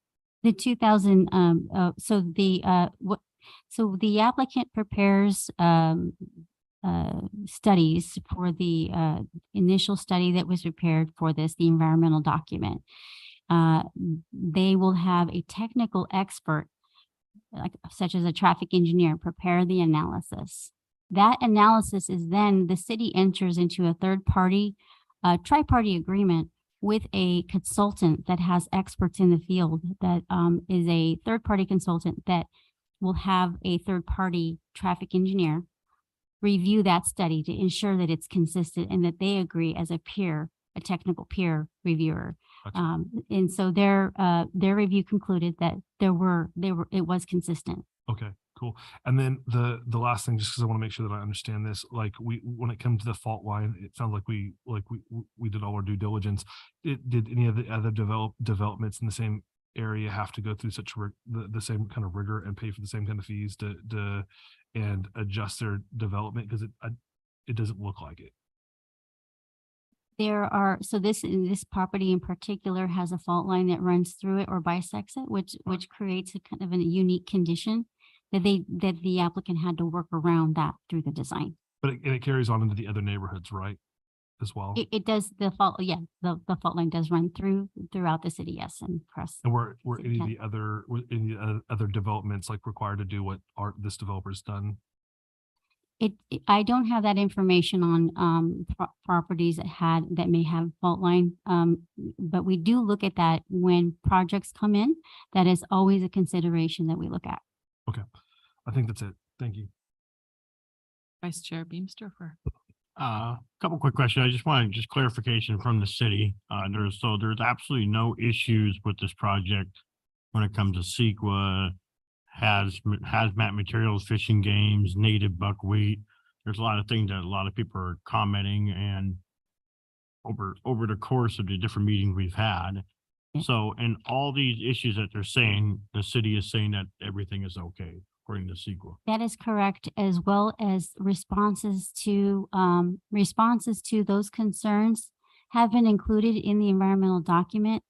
The 2000, so the applicant prepares studies for the initial study that was prepared for this, the environmental document. They will have a technical expert, like such as a traffic engineer, prepare the analysis. That analysis is then the city enters into a third party, tri-party agreement with a consultant that has experts in the field that is a third party consultant that will have a third party traffic engineer review that study to ensure that it's consistent and that they agree as a peer, a technical peer reviewer. Gotcha. And so their review concluded that it was consistent. Okay, cool. And then the last thing, just because I want to make sure that I understand this, like when it comes to the fault line, it sounds like we did all our due diligence. Did any of the other developments in the same area have to go through such the same kind of rigor and pay for the same kind of fees to and adjust their development? Because it doesn't look like it. There are, so this property in particular has a fault line that runs through it or bisects it, which creates a kind of a unique condition that the applicant had to work around that through the design. But it carries on into the other neighborhoods, right? As well. It does, the fault line does run throughout the city, yes, and across. And were any of Yeah. the other developments like required to do what this developer's done? I don't have that information on properties that may have fault line. But we do look at that when projects come in. That is always a consideration that we look at. Okay, I think that's it. Thank you. Vice Chair Beamsterfer. Couple quick questions. I just wanted clarification from the city. There's absolutely no issues with this project when it comes to CEQA, hazmat materials, fishing games, native buckwheat. There's a lot of things that a lot of people are commenting and over the course of the different meetings we've had. Yeah. So, and all these issues that they're saying, the city is saying that everything is okay according to CEQA. That is correct, as well as responses to those concerns have been included in the environmental document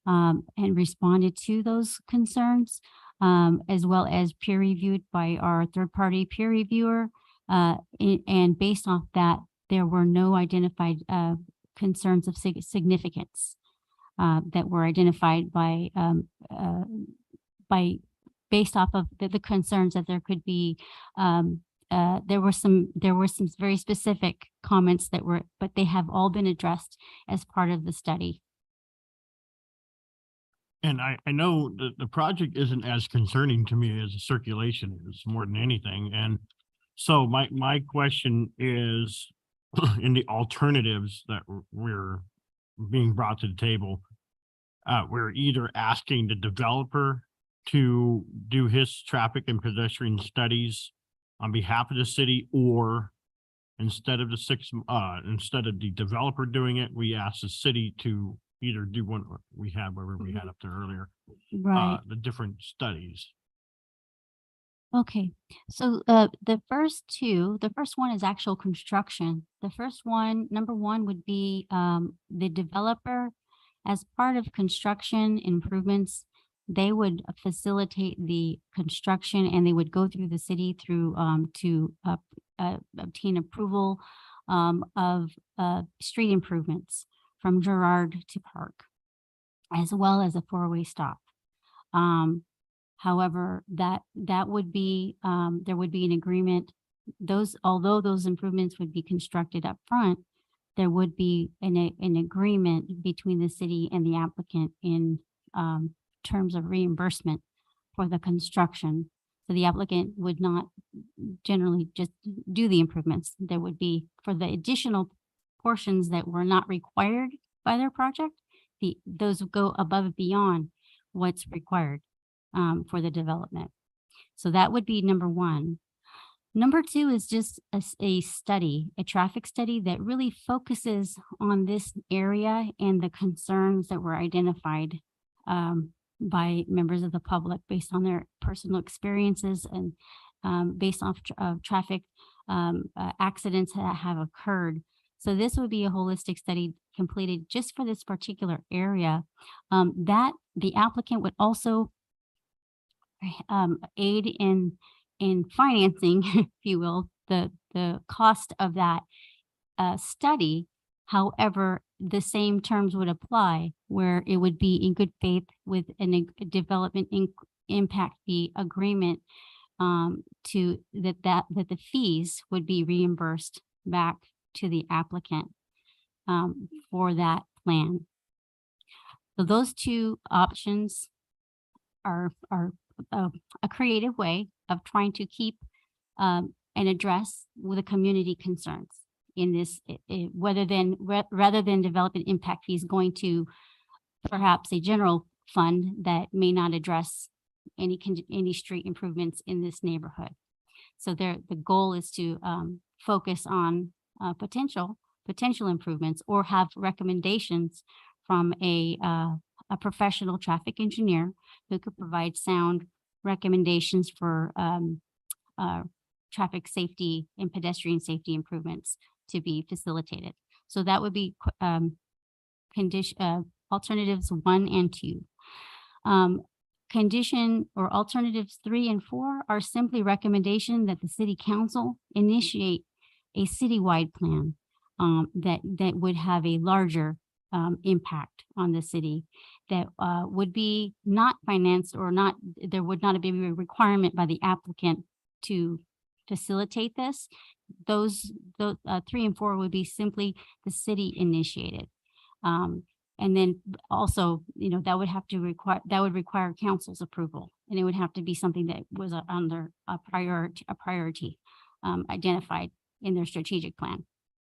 and responded to those concerns. As well as peer reviewed by our third-party peer reviewer. And based off that, there were no identified concerns of significance that were identified based off of the concerns that there could be. There were some very specific comments but they have all been addressed as part of the study. And I know that the project isn't as concerning to me as the circulation is more than anything. And so my question is in the alternatives that we're being brought to the table, we're either asking the developer to do his traffic and pedestrian studies on behalf of the city, or instead of the developer doing it, we ask the city to either do one we had up there earlier, Right. the different studies. Okay, so the first one is actual construction. The first one, number one would be the developer as part of construction improvements. They would facilitate the construction and they would go through the city through to obtain approval of street improvements from Girard to Park, as well as a four-way stop. However, that would be, there would be an agreement. Although those improvements would be constructed up front, there would be an agreement between the city and the applicant in terms of reimbursement for the construction. So the applicant would not generally just do the improvements. There would be, for the additional portions that were not required by their project, those would go above and beyond what's required for the development. So that would be number one. Number two is just a study, a traffic study that really focuses on this area and the concerns that were identified by members of the public based on their personal experiences and based off traffic accidents that have occurred. So this would be a holistic study completed just for this particular area that the applicant would also aid in financing, if you will, the cost of that study. However, the same terms would apply where it would be in good faith with a development impact fee agreement to that the fees would be reimbursed back to the applicant for that plan. So those two options are a creative way of trying to keep and address with the community concerns in this, rather than developing impact fees going to perhaps a general fund that may not address any street improvements in this neighborhood. So the goal is to focus on potential improvements or have recommendations from a professional traffic engineer who could provide sound recommendations for traffic safety and pedestrian safety improvements to be facilitated. So that would be alternatives 1 and 2. Condition or alternatives 3 and 4 are simply recommendation that the city council initiate a citywide plan that would have a larger impact on the city, that would be not financed or not, there would not be a requirement by the applicant to facilitate this. Those 3 and 4 would be simply the city initiated. And then also, that would require council's approval, and it would have to be something that was under a priority identified in their strategic plan.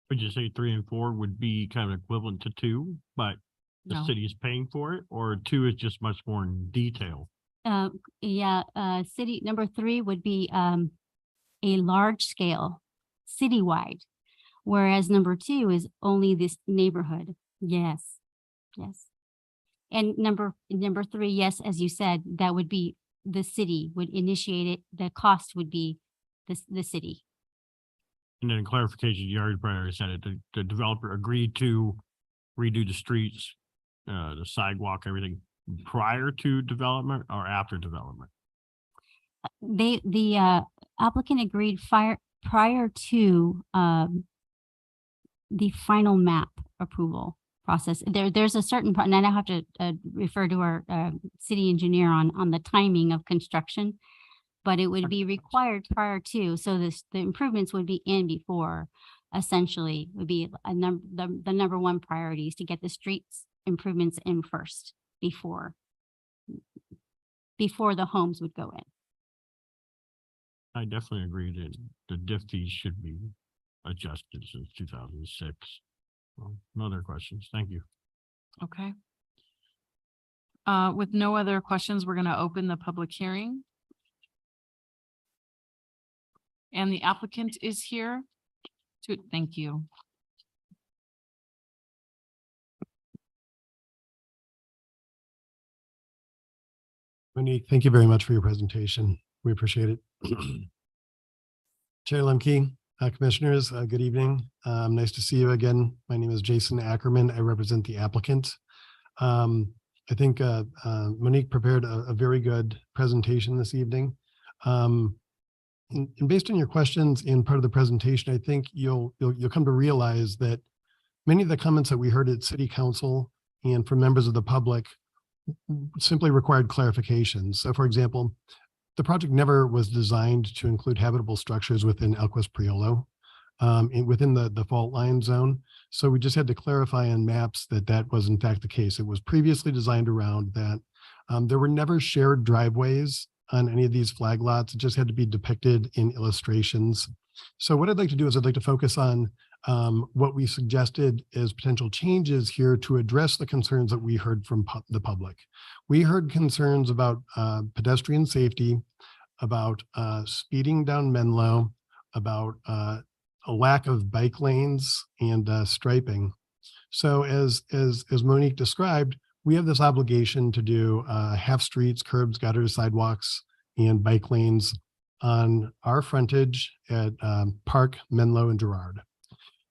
Would you say 3 and 4 would be kind of equivalent to 2, but the No. city is paying for it, or 2 is just much more in detail? City number 3 would be a large scale citywide, whereas number 2 is only this neighborhood. Yes. And number 3, yes, as you said, that would be the city would initiate it. The cost would be the city. And then clarification, you already said it, the developer agreed to redo the streets, the sidewalk, everything prior to development or after development? The applicant agreed prior to the final map approval process. There's a certain, and I have to refer to our city engineer on the timing of construction, but it would be required prior to, so the improvements would be in before, essentially, would be the number one priority is to get the streets improvements in first before the homes would go in. I definitely agree that the diff fees should be adjusted since 2006. Well, no other questions. Thank you. Okay. With no other questions, we're going to open the public hearing. And the applicant is here thank you. Monique, thank you very much for your presentation. We appreciate it. Chair Lemke, Commissioners, good evening. Nice to see you again. My name is Jason Ackerman. I represent the applicant. I think Monique prepared a very good presentation this evening. And based on your questions in part of the presentation, I think you'll come to realize that many of the comments that we heard at City Council and from members of the public simply required clarification. So for example, the project never was designed to include habitable structures within Elquist Priolo, within the fault line zone. So we just had to clarify on maps that that was in fact the case. It was previously designed around that. There were never shared driveways on any of these flag lots. It just had to be depicted in illustrations. So what I'd like to do is I'd like to focus on what we suggested as potential changes here to address the concerns that we heard from the public. We heard concerns about pedestrian safety, about speeding down Menlo, about a lack of bike lanes and striping. So as Monique described, we have this obligation to do half streets, curbs, gutters, sidewalks, and bike lanes on our frontage at Park, Menlo, and Girard.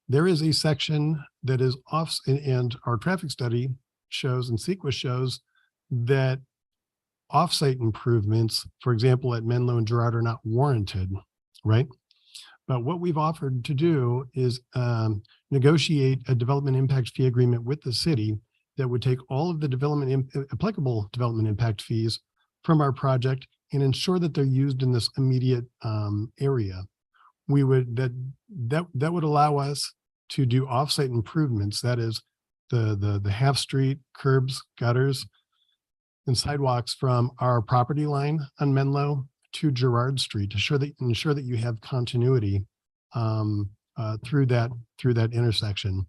There is a section that is off, and our traffic study shows and CEQA shows that off-site improvements, for example, at Menlo and Girard, are not warranted, right? But what we've offered to do is negotiate a development impact fee agreement with the city that would take all of the applicable development impact fees from our project and ensure that they're used in this immediate area. We would that would allow us to do offsite improvements. That is the half street, curbs, gutters, and sidewalks from our property line on Menlo to Girard Street to ensure that you have continuity through that intersection.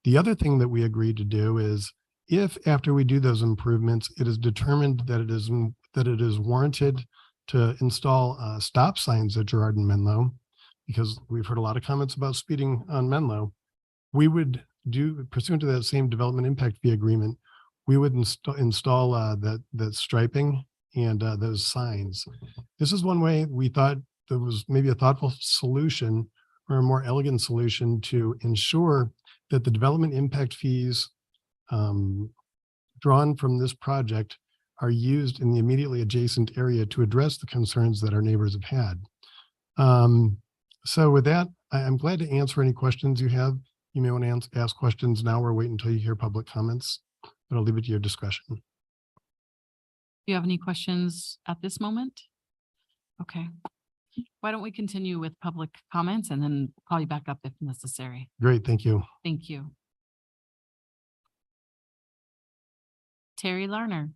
The other thing that we agreed to do is, if after we do those improvements, it is determined that it is warranted to install stop signs at Girard and Menlo, because we've heard a lot of comments about speeding on Menlo, we would do, pursuant to that same development impact fee agreement, we would install that striping and those signs. This is one way we thought there was maybe a thoughtful solution or a more elegant solution to ensure that the development impact fees drawn from this project are used in the immediately adjacent area to address the concerns that our neighbors have had. So with that, I'm glad to answer any questions you have. You may want to ask questions now or wait until you hear public comments, but I'll leave it to your discretion. Do you have any questions at this moment? Okay. Why don't we continue with public comments and then call you back up if necessary? Great, thank you. Thank you. Terry Lerner.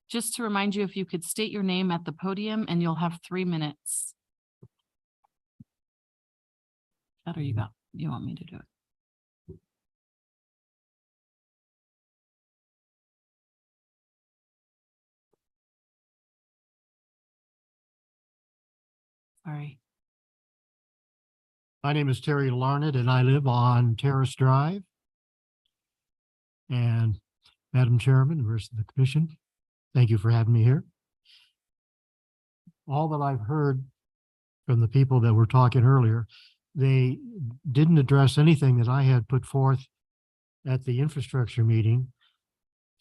Just to remind you, if you could state your name at the podium and you'll have 3 minutes. Or you want me to do it? Sorry. My name is Terry Larned and I live on Terrace Drive. And Madam Chairman, members of the commission, thank you for having me here. All that I've heard from the people that were talking earlier, they didn't address anything that I had put forth at the infrastructure meeting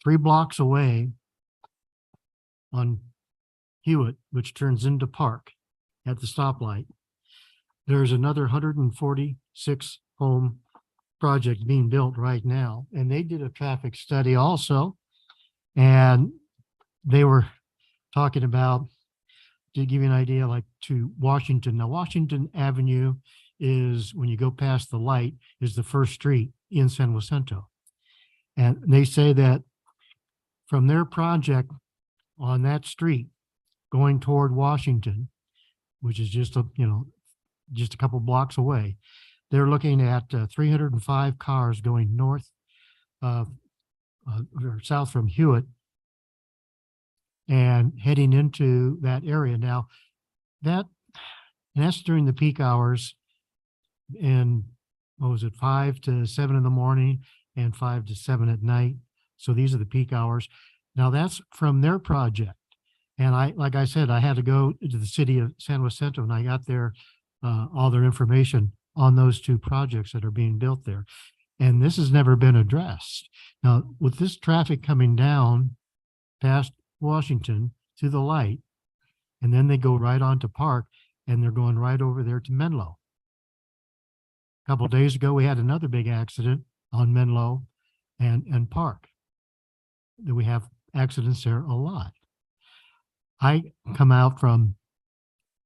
3 blocks away on Hewitt, which turns into Park at the stoplight. There's another 146 home project being built right now, and they did a traffic study also, and they were talking about, to give you an idea, like to Washington. Now, Washington Avenue is, when you go past the light, is the first street in San Jacinto. And they say that from their project on that street going toward Washington, which is just a couple blocks away, they're looking at 305 cars going north or south from Hewitt and heading into that area. Now, that's during the peak hours in, what was it, 5 to 7 in the morning and 5 to 7 at night. So these are the peak hours. Now that's from their project. And like I said, I had to go to the city of San Jacinto and I got their, all their information on those two projects that are being built there. And this has never been addressed. Now, with this traffic coming down past Washington to the light, and then they go right on to Park, and they're going right over there to Menlo. A couple of days ago, we had another big accident on Menlo and Park. We have accidents there a lot. I come out from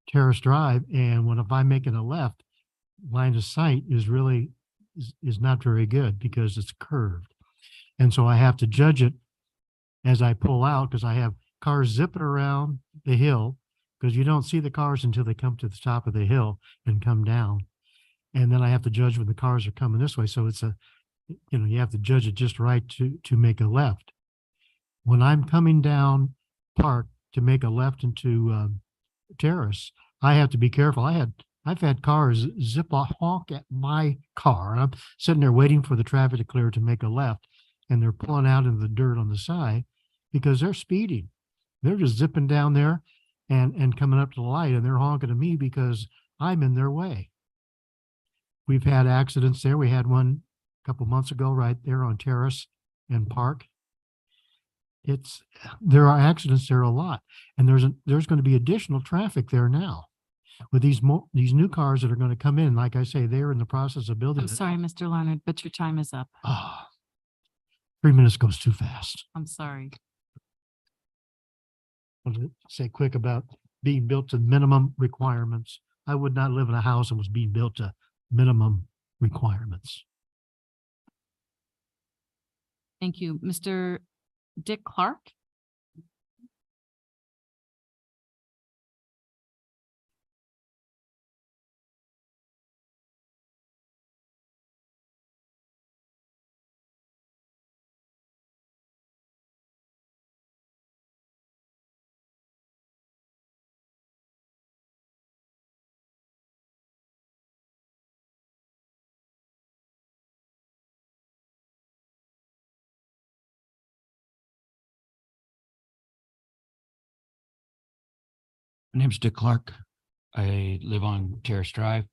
Terrace Drive, and if I'm making a left, line of sight is really is not very good because it's curved. And so I have to judge it as I pull out because I have cars zipping around the hill because you don't see the cars until they come to the top of the hill and come down. And then I have to judge when the cars are coming this way. So it's you have to judge it just right to make a left. When I'm coming down Park to make a left into Terrace, I have to be careful. I've had cars zip a honk at my car. And I'm sitting there waiting for the traffic to clear to make a left, and they're pulling out into the dirt on the side because they're speeding. They're just zipping down there and coming up to the light, and they're honking at me because I'm in their way. We've had accidents there. We had one a couple months ago right there on Terrace and Park. There are accidents there a lot, and there's going to be additional traffic there now with these new cars that are going to come in. Like I say, they're in the process of building I'm it. sorry, Mr. Leonard, but your time is up. 3 minutes goes too fast. I'm sorry. I want to say quick about being built to minimum requirements. I would not live in a house that was being built to minimum requirements. Thank you. Mr. Dick Clark? My name's Dick Clark. I live on Terrace Drive.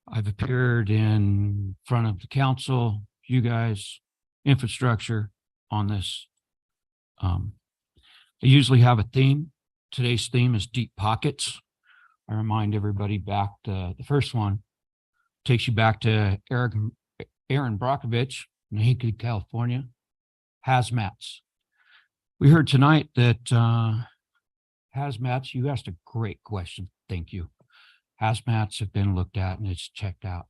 I've appeared in front of the council, you guys, infrastructure on this. I usually have a theme. Today's theme is deep pockets. I remind everybody back to the first one, takes you back to Aaron Brockovich in Hinckley, California, hazmats. We heard tonight that hazmats, you asked a great question. Thank you. Hazmats have been looked at and it's checked out.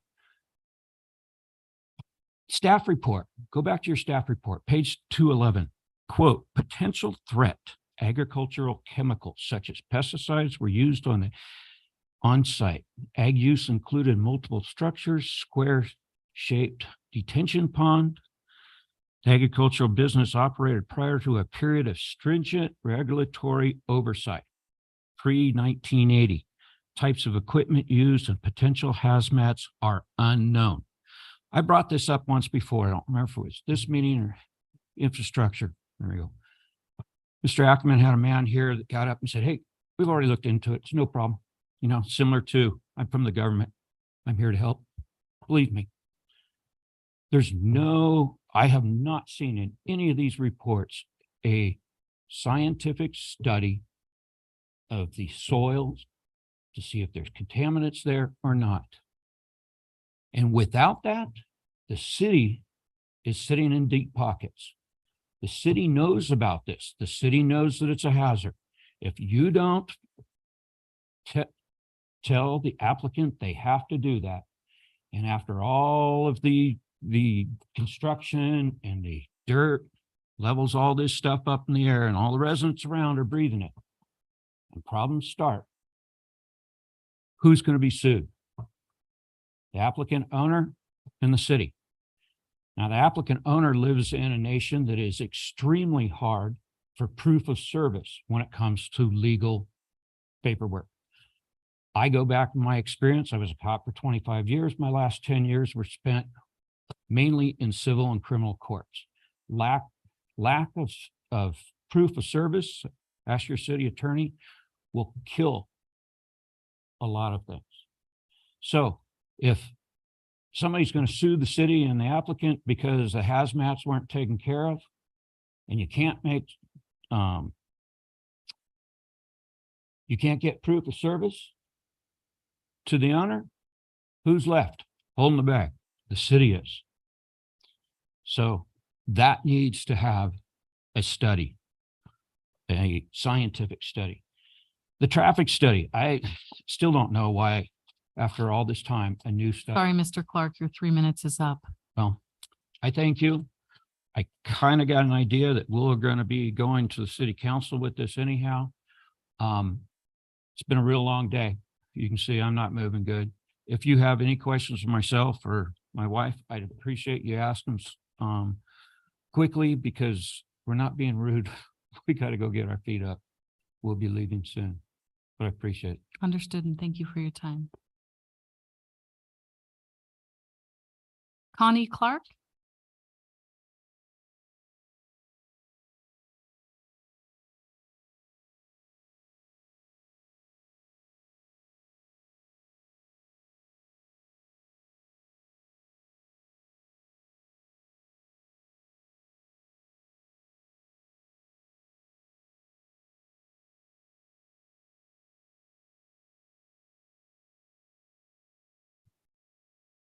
Staff report, go back to your staff report, page 211. Quote, potential threat, agricultural chemicals such as pesticides were used on the on-site. Ag use included multiple structures, square-shaped detention pond. The agricultural business operated prior to a period of stringent regulatory oversight, pre-1980. Types of equipment used and potential hazmats are unknown. I brought this up once before. I don't remember if it was this meeting or infrastructure. There we go. Mr. Ackerman had a man here that got up and said, hey, we've already looked into it. It's no problem. You know, similar to, I'm from the government. I'm here to help. Believe me. I have not seen in any of these reports a scientific study of the soils to see if there's contaminants there or not. And without that, the city is sitting in deep pockets. The city knows about this. The city knows that it's a hazard. If you don't tell the applicant they have to do that, and after all of the construction and the dirt levels all this stuff up in the air and all the residents around are breathing it, and problems start, who's going to be sued? The applicant owner and the city. Now, the applicant owner lives in a nation that is extremely hard for proof of service when it comes to legal paperwork. I go back to my experience. I was a cop for 25 years. My last 10 years were spent mainly in civil and criminal courts. Lack of proof of service ask your city attorney, will kill a lot of things. So if somebody's going to sue the city and the applicant because the hazmats weren't taken care of, and you can't make, you can't get proof of service to the owner, who's left holding the bag? The city is. So that needs to have a study, a scientific study. The traffic study, I still don't know why, after all this time, a new study. Sorry, Mr. Clark, your 3 minutes is up. Well, I thank you. I kind of got an idea that we're going to be going to the city council with this anyhow. It's been a real long day. You can see I'm not moving good. If you have any questions for myself or my wife, I'd appreciate you asking them quickly, because we're not being rude. We got to go get our feet up. We'll be leaving soon, but I appreciate it. Understood, and thank you for your time. Connie Clark?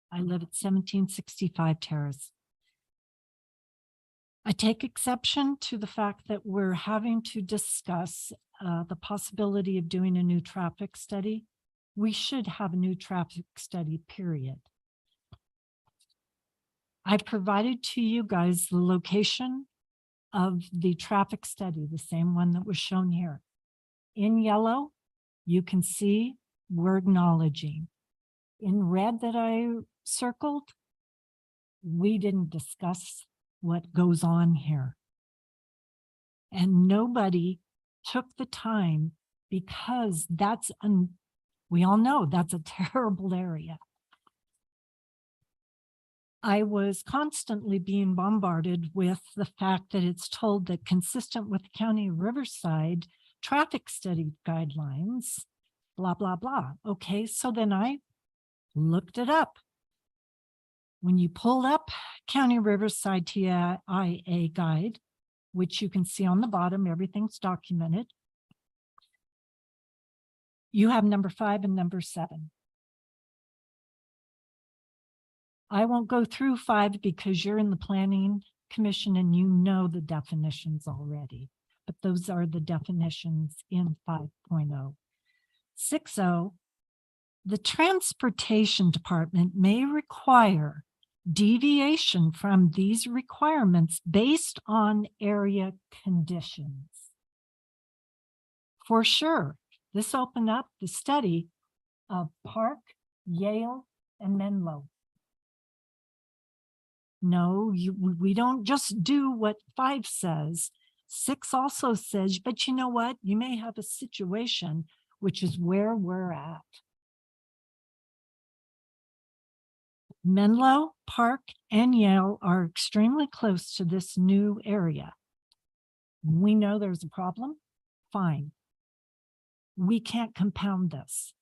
I live at 1765 Terrace. I take exception to the fact that we're having to discuss the possibility of doing a new traffic study. We should have a new traffic study, period. I've provided to you guys the location of the traffic study, the same one that was shown here. In yellow, you can see we're acknowledging. In red that I circled, we didn't discuss what goes on here. And nobody took the time, because that's, we all know that's a terrible area. I was constantly being bombarded with the fact that it's told that consistent with the County of Riverside traffic study guidelines, blah, blah, blah. Okay, so then I looked it up. When you pull up County Riverside TIA guide, which you can see on the bottom, everything's documented. You have number 5 and number 7. I won't go through 5 because you're in the Planning Commission and you know the definitions already, but those are the definitions in 5.0. 6.0, the Transportation Department may require deviation from these requirements based on area conditions. For sure, this opened up the study of Park, Yale, and Menlo. No, we don't just do what 5 says. 6 also says, but you know what? You may have a situation, which is where we're at. Menlo, Park, and Yale are extremely close to this new area. We know there's a problem. Fine. We can't compound this.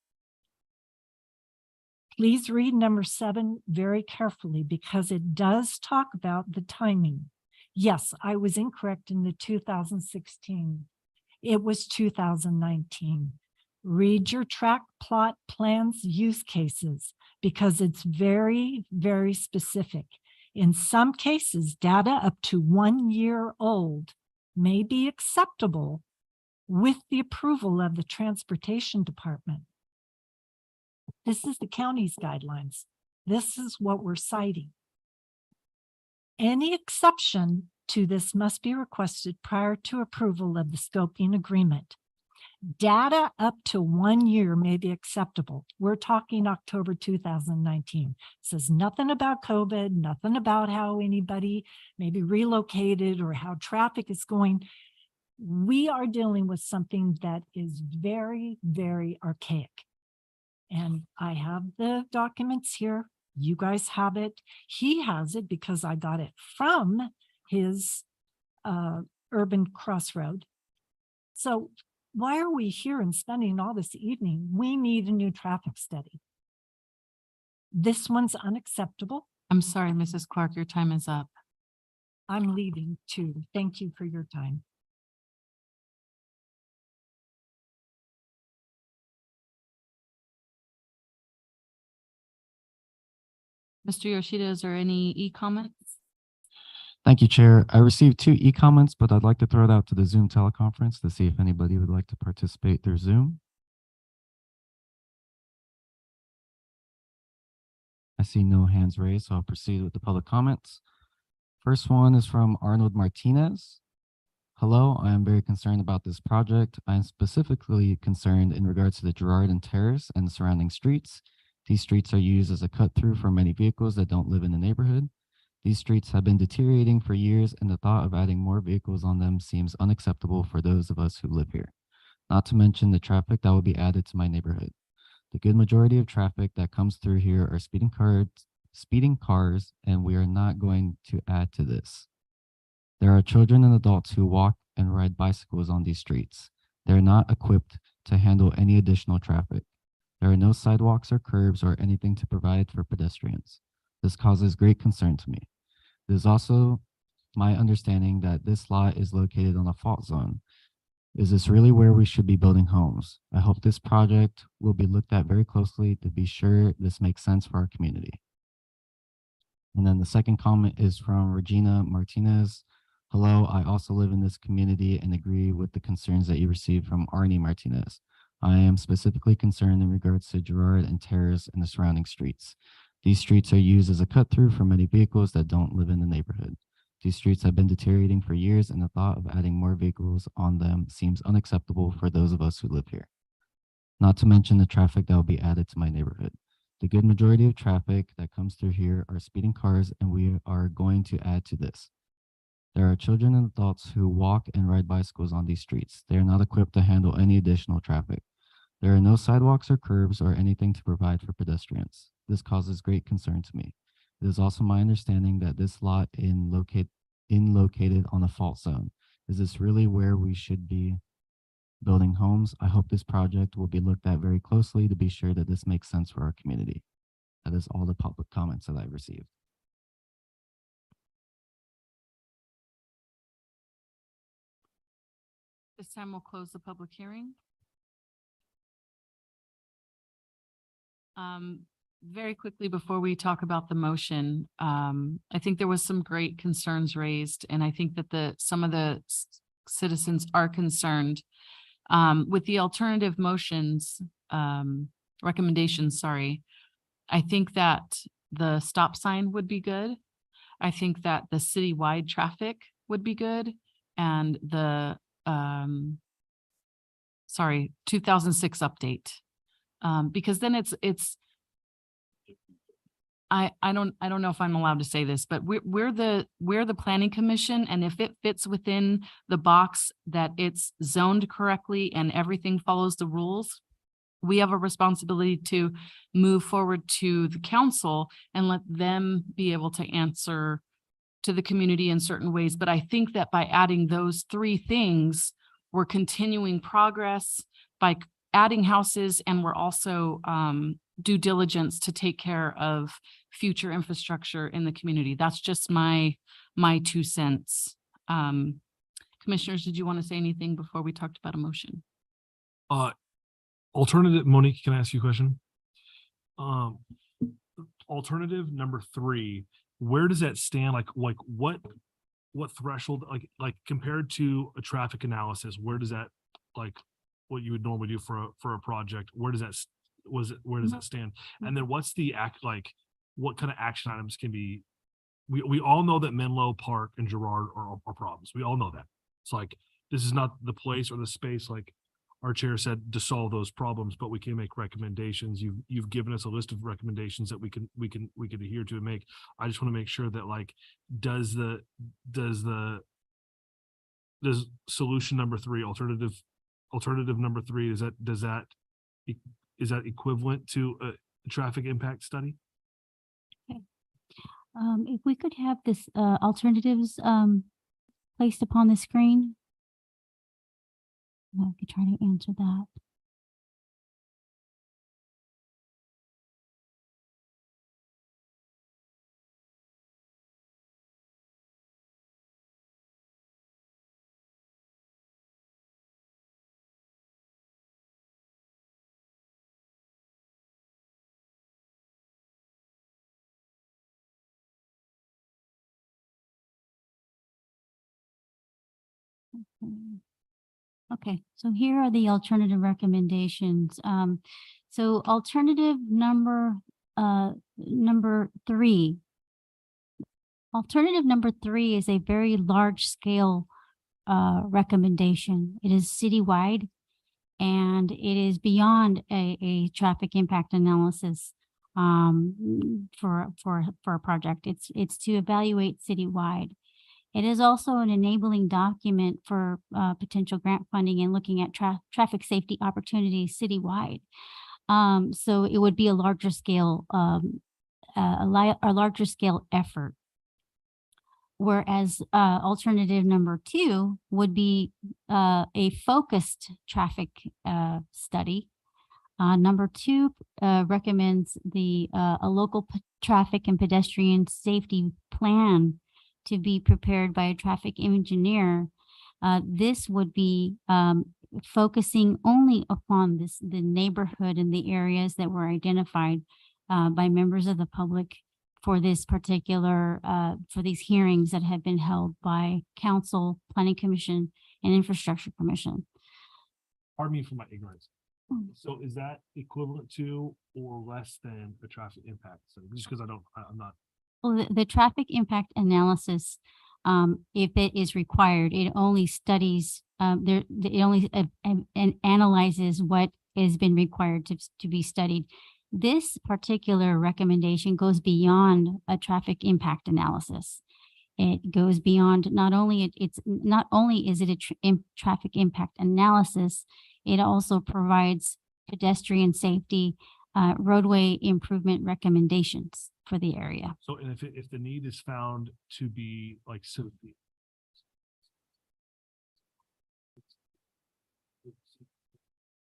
Please read number 7 very carefully, because it does talk about the timing. Yes, I was incorrect in the 2016. It was 2019. Read your track plot plans use cases, because it's very, very specific. In some cases, data up to 1 year old may be acceptable with the approval of the Transportation Department. This is the county's guidelines. This is what we're citing. Any exception to this must be requested prior to approval of the scoping agreement. Data up to 1 year may be acceptable. We're talking October 2019. Says nothing about COVID, nothing about how anybody may be relocated or how traffic is going. We are dealing with something that is very, very archaic. And I have the documents here. You guys have it. He has it because I got it from his urban crossroad. So why are we here and spending all this evening? We need a new traffic study. This one's unacceptable. I'm sorry, Mrs. Clark, your time is up. I'm leaving too. Thank you for your time. Mr. Yoshida, is there any e-comments? Thank you, Chair. I received 2 e-comments, but I'd like to throw it out to the Zoom teleconference to see if anybody would like to participate through Zoom. I see no hands raised, so I'll proceed with the public comments. First one is from Arnold Martinez. Hello, I am very concerned about this project. I am specifically concerned in regards to the Girard and Terrace and the surrounding streets. These streets are used as a cut through for many vehicles that don't live in the neighborhood. These streets have been deteriorating for years, and the thought of adding more vehicles on them seems unacceptable for those of us who live here. Not to mention the traffic that will be added to my neighborhood. The good majority of traffic that comes through here are speeding cars, and we are not going to add to this. There are children and adults who walk and ride bicycles on these streets. They're not equipped to handle any additional traffic. There are no sidewalks or curbs or anything to provide for pedestrians. This causes great concern to me. It is also my understanding that this lot is located on a fault zone. Is this really where we should be building homes? I hope this project will be looked at very closely to be sure this makes sense for our community. And then the second comment is from Regina Martinez. Hello, I also live in this community and agree with the concerns that you received from Arnie Martinez. I am specifically concerned in regards to Girard and Terrace and the surrounding streets. These streets are used as a cut through for many vehicles that don't live in the neighborhood. These streets have been deteriorating for years, and the thought of adding more vehicles on them seems unacceptable for those of us who live here. Not to mention the traffic that will be added to my neighborhood. The good majority of traffic that comes through here are speeding cars, and we are going to add to this. There are children and adults who walk and ride bicycles on these streets. They are not equipped to handle any additional traffic. There are no sidewalks or curbs or anything to provide for pedestrians. This causes great concern to me. It is also my understanding that this lot located on a fault zone. Is this really where we should be building homes? I hope this project will be looked at very closely to be sure that this makes sense for our community. That is all the public comments that I've received. This time we'll close the public hearing. Very quickly before we talk about the motion, I think there was some great concerns raised, and I think that some of the citizens are concerned with the alternative motions, recommendations, sorry. I think that the stop sign would be good. I think that the citywide traffic would be good, and the 2006 update. Because then I don't know if I'm allowed to say this, but we're the planning commission, and if it fits within the box that it's zoned correctly and everything follows the rules, we have a responsibility to move forward to the council and let them be able to answer to the community in certain ways. But I think that by adding those 3 things, we're continuing progress by adding houses, and we're also due diligence to take care of future infrastructure in the community. That's just my 2 cents. Commissioners, did you want to say anything before we talked about a motion? Alternative, Monique, can I ask you a question? Alternative number 3, where does that stand? Like what threshold, like compared to a traffic analysis, where does that, like what you would normally do for a project, where does that stand? And then what's the what kind of action items can be? We all know that Menlo Park and Girard are problems. We all know that. It's like, this is not the place or the space, like our chair said, to solve those problems, but we can make recommendations. You've given us a list of recommendations that we can adhere to and make. I just want to make sure that, like, does solution number 3, alternative number 3, is that equivalent to a traffic impact study? Okay. If we could have this alternatives placed upon the screen. I could try to answer that. Okay, so here are the alternative recommendations. So alternative number 3. Alternative number 3 is a very large scale recommendation. It is citywide and it is beyond a traffic impact analysis for a project. It's to evaluate citywide. It is also an enabling document for potential grant funding and looking at traffic safety opportunities citywide. So it would be a larger scale, a larger scale effort. Whereas alternative number 2 would be a focused traffic study. Number 2 recommends a local traffic and pedestrian safety plan to be prepared by a traffic engineer. This would be focusing only upon the neighborhood and the areas that were identified by members of the public for this particular, for these hearings that have been held by Council, Planning Commission, and Infrastructure Commission. Pardon me for my ignorance. So is that equivalent to or less than a traffic impact? So just because I'm not. Well, the traffic impact analysis, if it is required, it only studies, it only analyzes what has been required to be studied. This particular recommendation goes beyond a traffic impact analysis. It goes beyond not only is it a traffic impact analysis, it also provides pedestrian safety, roadway improvement recommendations for the area. So, and if the need is found to be like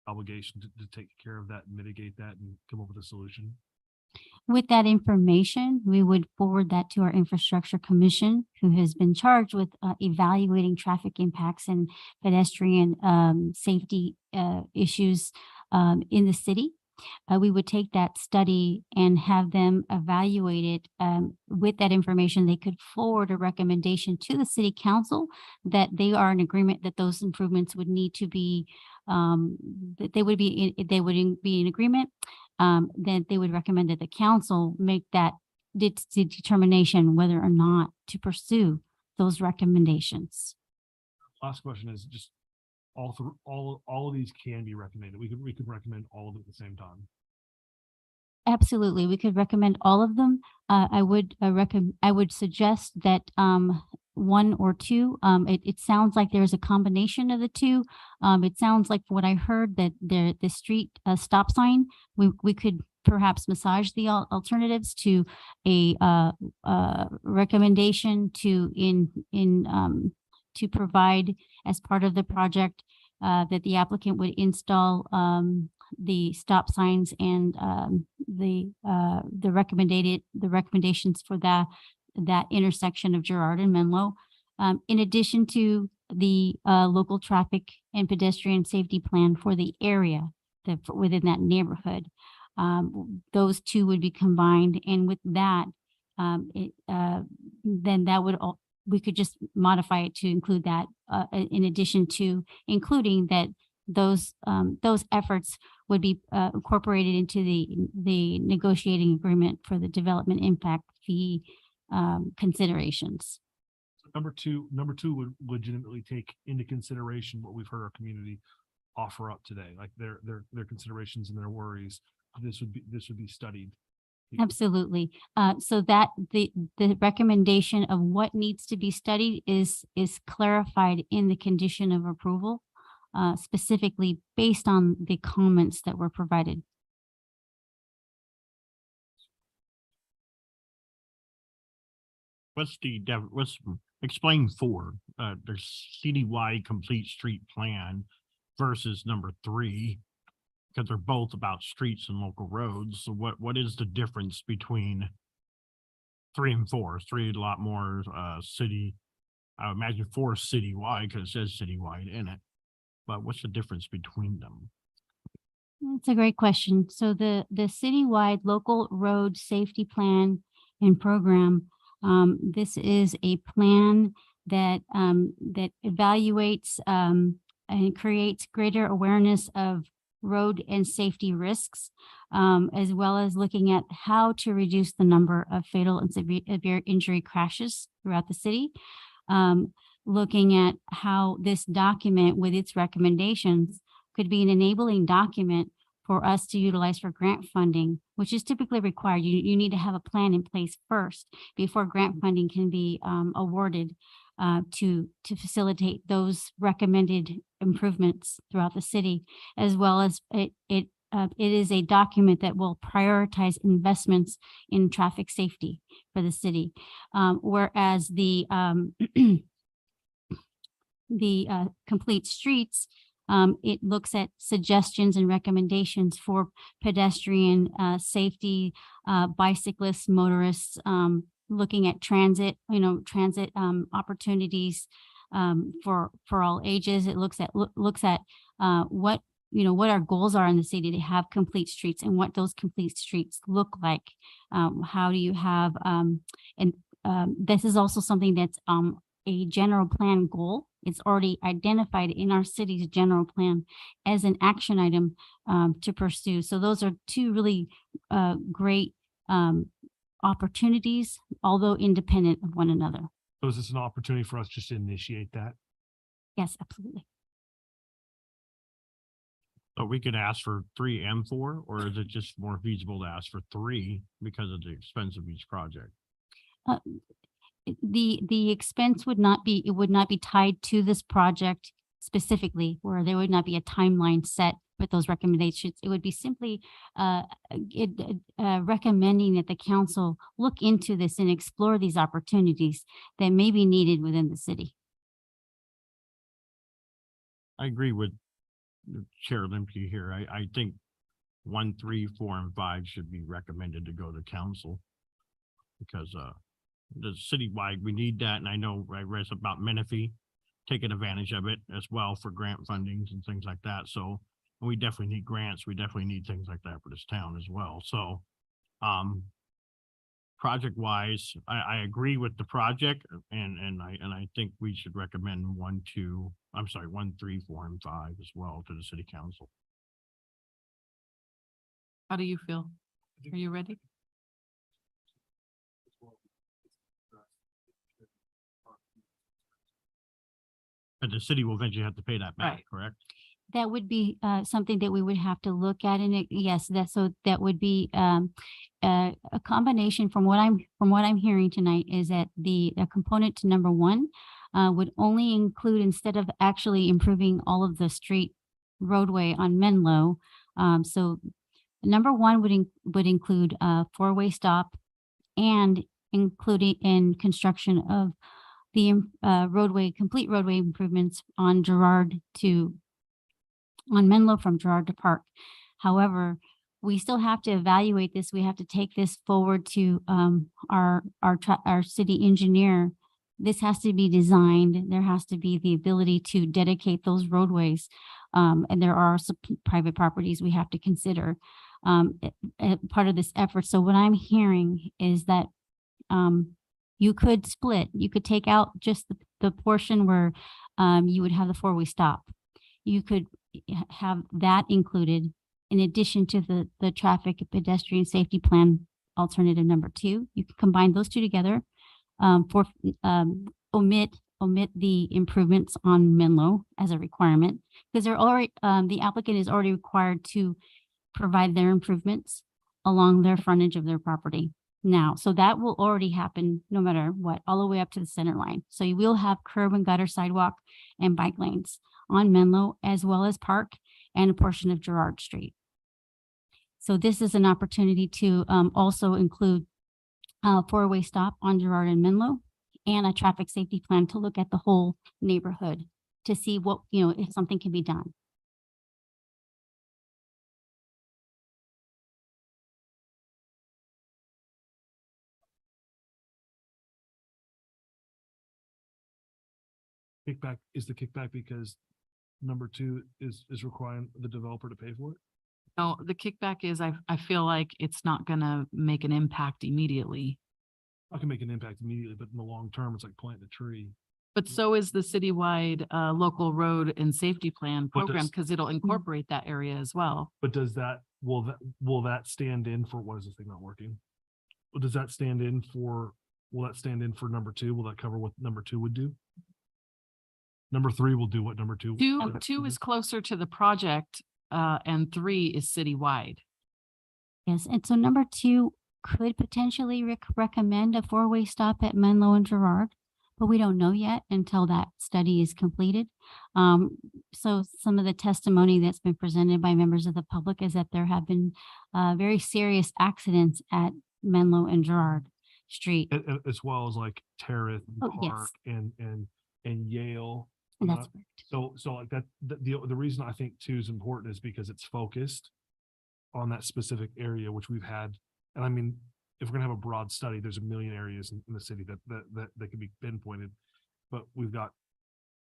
obligation to take care of that and mitigate that and come up with a solution. With that information, we would forward that to our Infrastructure Commission, who has been charged with evaluating traffic impacts and pedestrian safety issues in the city. We would take that study and have them evaluate it. With that information, they could forward a recommendation to the City Council that they are in agreement that those improvements would need to be, that they would be in agreement. Then they would recommend that the council make that determination whether or not to pursue those recommendations. Last question is just all of these can be recommended. We could recommend all of it at the same time. Absolutely, we could recommend all of them. I would suggest that one or two. It sounds like there's a combination of the two. It sounds like what I heard that the street stop sign, we could perhaps massage the alternatives to a recommendation to provide as part of the project that the applicant would install the stop signs and the recommendations for that intersection of Girard and Menlo, in addition to the local traffic and pedestrian safety plan for the area within that neighborhood. Those two would be combined, and with that, then that would we could just modify it to include that, in addition to including that those efforts would be incorporated into the negotiating agreement for the development impact fee considerations. So number two would legitimately take into consideration what we've heard our community offer up today, like their considerations and their worries. This would be studied. Absolutely. So that the recommendation of what needs to be studied is clarified in the condition of approval, specifically based on the comments that were provided. Let's explain 4. There's citywide complete street plan. versus number 3? Because they're both about streets and local roads. So what is the difference between 3 and 4? 3 a lot more city. I would imagine 4 is citywide because it says citywide in it. But what's the difference between them? That's a great question. So the citywide local road safety plan and program, this is a plan that that evaluates and creates greater awareness of road and safety risks, as well as looking at how to reduce the number of fatal and severe injury crashes throughout the city. Looking at how this document with its recommendations could be an enabling document for us to utilize for grant funding, which is typically required. You need to have a plan in place first before grant funding can be awarded to facilitate those recommended improvements throughout the city, as well as it is a document that will prioritize investments in traffic safety for the city. Whereas the complete streets, it looks at suggestions and recommendations for pedestrian safety, bicyclists, motorists, looking at transit, transit opportunities for all ages. It looks at what our goals are in the city to have complete streets and what those complete streets look like. How do you have this is also something that's a general plan goal. It's already identified in our city's general plan as an action item to pursue. So those are two really great opportunities, although independent of one another. So is this an opportunity for us just to initiate that? Yes, absolutely. So we could ask for 3 and 4, or is it just more feasible to ask for 3 because of the expense of each project? The expense would not be tied to this project specifically, where there would not be a timeline set with those recommendations. It would be simply recommending that the council look into this and explore these opportunities that may be needed within the city. I agree with Chair Limpke here. I think 1, 3, 4, and 5 should be recommended to go to council because the citywide, we need that. And I know I read about Menifee taking advantage of it as well for grant fundings and things like that. So we definitely need grants. We definitely need things like that for this town as well. So project wise, I agree with the project and I think we should recommend 1, 3, 4, and 5 as well to the city council. How do you feel? Are you ready? But the city will eventually have to pay that back, Right. correct? That would be something that we would have to look at, and yes, that would be a combination. From what I'm hearing tonight is that the component to number 1 would only include, instead of actually improving all of the street roadway on Menlo. So number 1 would include a 4-way stop and including in construction of the complete roadway improvements on Menlo from Girard to Park. However, we still have to evaluate this. We have to take this forward to our city engineer. This has to be designed. There has to be the ability to dedicate those roadways. And there are some private properties we have to consider part of this effort. So what I'm hearing is that you could split. You could take out just the portion where you would have the 4-way stop. You could have that included in addition to the traffic and pedestrian safety plan alternative number 2. You can combine those two together omit the improvements on Menlo as a requirement, because they're already the applicant is already required to provide their improvements along their frontage of their property now. So that will already happen no matter what, all the way up to the center line. So you will have curb and gutter sidewalk and bike lanes on Menlo, as well as Park and a portion of Girard Street. So this is an opportunity to also include a 4-way stop on Girard and Menlo and a traffic safety plan to look at the whole neighborhood to see what, if something can be done. Kickback, is the kickback because number two is requiring the developer to pay for it? No, the kickback is I feel like it's not gonna make an impact immediately. I can make an impact immediately, but in the long term, it's like planting a tree. But so is the citywide local road and safety plan But program, does- because it'll incorporate that area as well. But does that, will that stand in for, what is this thing not working? Well, does that stand in for, will that stand in for number two? Will that cover what number two would do? Number three will do what number two. Two is closer to the project, and three is citywide. Yes, and so number two could potentially recommend a four-way stop at Menlo and Gerard, but we don't know yet until that study is completed. So some of the testimony that's been presented by members of the public is that there have been very serious accidents at Menlo and Gerard Street. As well as like Terrace Oh, and yes. Park and Yale. And that's Uh, correct. So like that, the reason I think two is important is because it's focused on that specific area, which we've had. And I mean, if we're gonna have a broad study, there's a million areas in the city that can be pinpointed. But we've got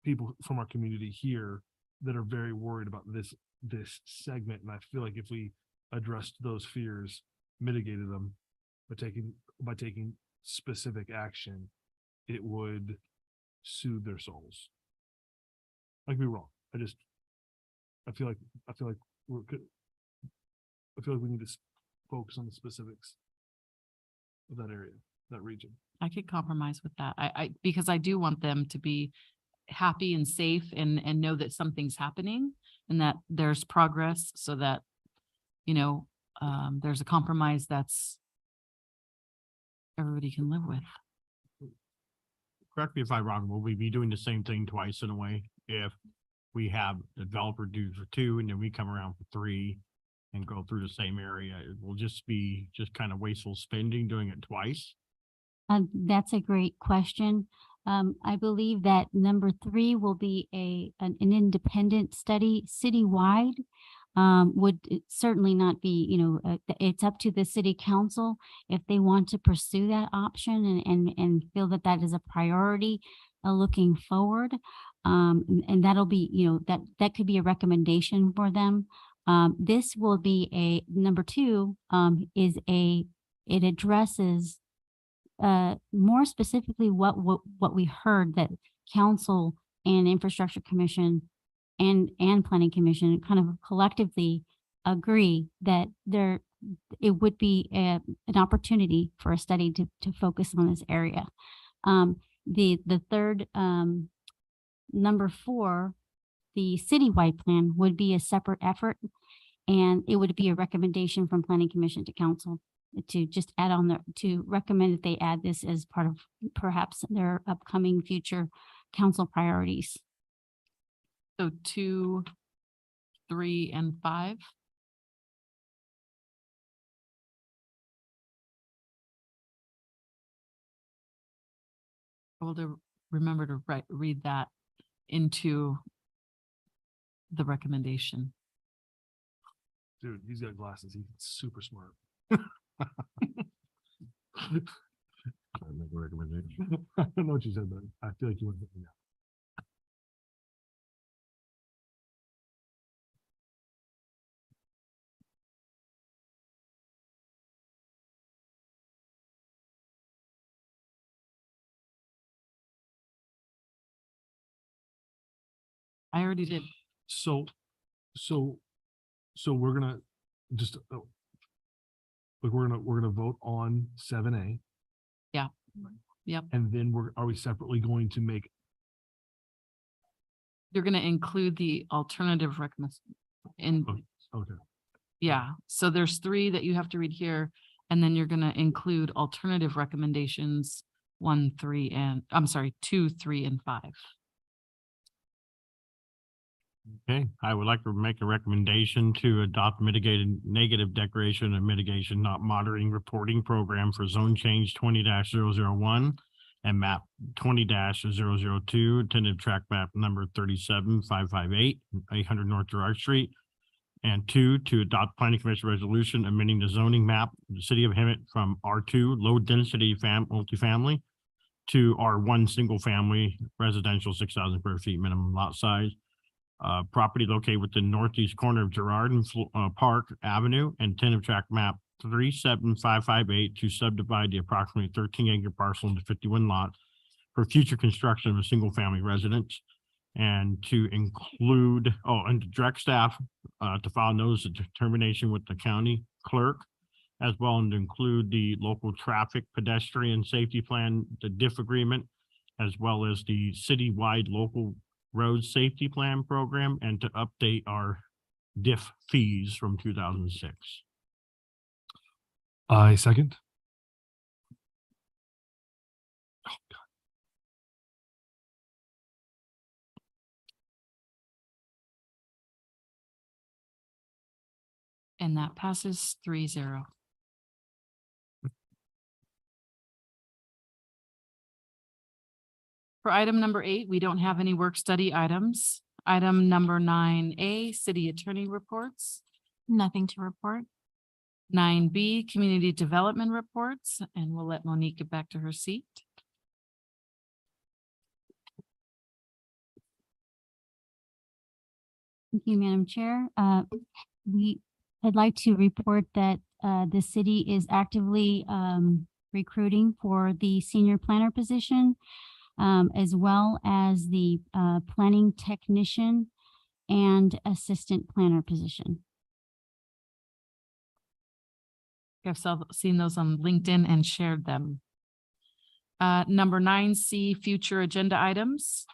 people from our community here that are very worried about this segment. And I feel like if we addressed those fears, mitigated them by taking specific action, it would soothe their souls. I could be wrong. I feel like we're good. I feel like we need to focus on the specifics of that area, that region. I could compromise with that. Because I do want them to be happy and safe and know that something's happening and that there's progress so that, there's a compromise that's everybody can live with. Correct me if I'm wrong, will we be doing the same thing twice in a way? If we have the developer do for two and then we come around for three and go through the same area, it will just be kind of wasteful spending doing it twice? That's a great question. I believe that number three will be an independent study citywide. Would it certainly not be, it's up to the city council if they want to pursue that option and feel that that is a priority looking forward. And that'll be, that could be a recommendation for them. This will be number two, it addresses more specifically what we heard that council and infrastructure commission and planning commission kind of collectively agree that it would be an opportunity for a study to focus on this area. The third, number four, the citywide plan would be a separate effort, and it would be a recommendation from planning commission to council to just add on to recommend that they add this as part of perhaps their upcoming future council priorities. So 2, 3, and 5. I will remember to read that into the recommendation. Dude, he's got glasses. He's super smart. I make a recommendation. I don't know what you said, but I feel like you would. I already did. So we're gonna just, like, we're gonna vote on 7A. Yeah. Yep. And then are we separately going to make, You're going to include the alternative in, okay, yeah. So there's 3 that you have to read here, and then you're going to include alternative recommendations 2, 3, and 5. Okay, I would like to make a recommendation to adopt mitigated negative declaration and mitigation not monitoring reporting program for zone change 20-001 and map 20-002, tentative track map number 37558, 800 North Gerard Street. And 2, to adopt planning commission resolution amending the zoning map of the city of Hemet from R2 low density multifamily to R1 single family residential, 6,000 square feet minimum lot size. Property located within northeast corner of Girard and Park Avenue and tentative tract map 37558 to subdivide the approximately 13-acre parcel into 51 lots for future construction of a single family residence, and to include, and to direct staff to file notice of determination with the county clerk, as well, and to include the local traffic pedestrian safety plan, the DIF agreement, as well as the citywide local road safety plan program, and to update our DIF fees from 2006. I second. And that passes 3-0. For item number 8, we don't have any work study items. Item number 9A, city attorney reports. Nothing to report. 9B, community development reports, and we'll let Monique get back to her seat. Thank you, Madam Chair. I'd like to report that the city is actively recruiting for the senior planner position, as well as the planning technician and assistant planner position. I've seen those on LinkedIn and shared them. Number 9C, future agenda items.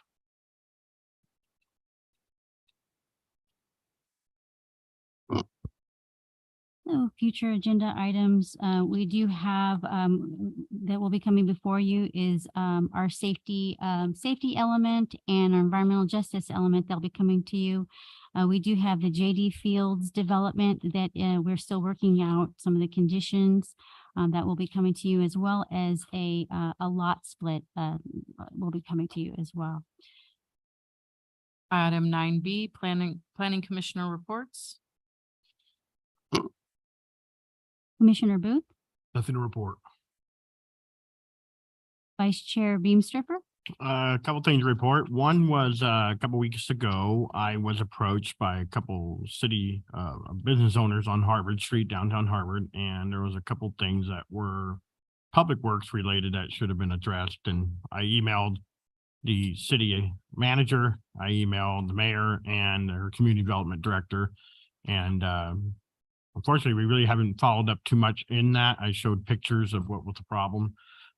So future agenda items, we do have that will be coming before you is our safety element and our environmental justice element that'll be coming to you. We do have the JD Fields development that we're still working out some of the conditions that will be coming to you, as well as a lot split will be coming to you as well. Item 9B, planning commissioner reports. Commissioner Booth, Nothing to report. Vice Chair Beamstripper. A couple things to report. One was a couple weeks ago, I was approached by a couple city business owners on Harvard Street, downtown Harvard, and there was a couple things that were public works related that should have been addressed. And I emailed the city manager, I emailed the mayor and her community development director, and unfortunately, we really haven't followed up too much in that. I showed pictures of what was the problem,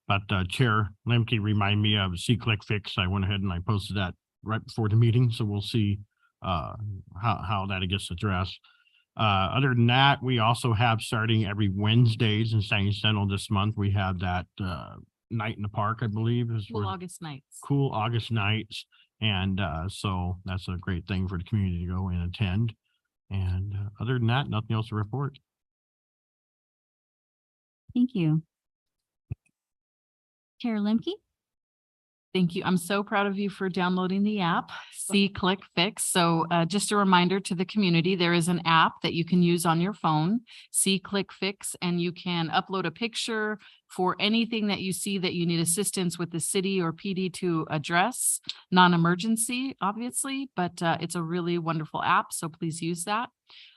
but Chair Lemke reminded me of C-Click Fix. I went ahead and I posted that right before the meeting, so we'll see how that gets addressed. Other than that, we also have, starting every Wednesdays in San Jacinto this month, we have that night in the park, I believe. Cool August nights. Cool August nights. And so that's a great thing for the community to go and attend. And other than that, nothing else to report. Thank you. Chair Lemke. Thank you. I'm so proud of you for downloading the app, C-Click Fix. So just a reminder to the community, there is an app that you can use on your phone, C-Click Fix, and you can upload a picture for anything that you see that you need assistance with the city or PD to address. Non-emergency, obviously, but it's a really wonderful app, so please use that.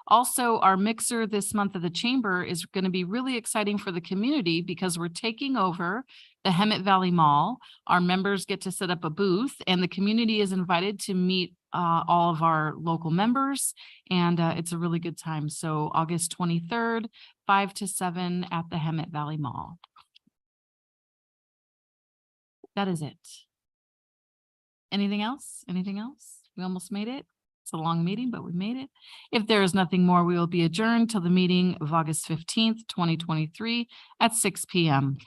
Also, our mixer this month of the chamber is going to be really exciting for the community because we're taking over the Hemet Valley Mall. Our members get to set up a booth, and the community is invited to meet all of our local members, and it's a really good time. So August 23rd, 5 to 7 at the Hemet Valley Mall. That is it. Anything else? Anything else? We almost made it. It's a long meeting, but we made it. If there is nothing more, we will be adjourned till the meeting of August 15th, 2023 at 6 p.m.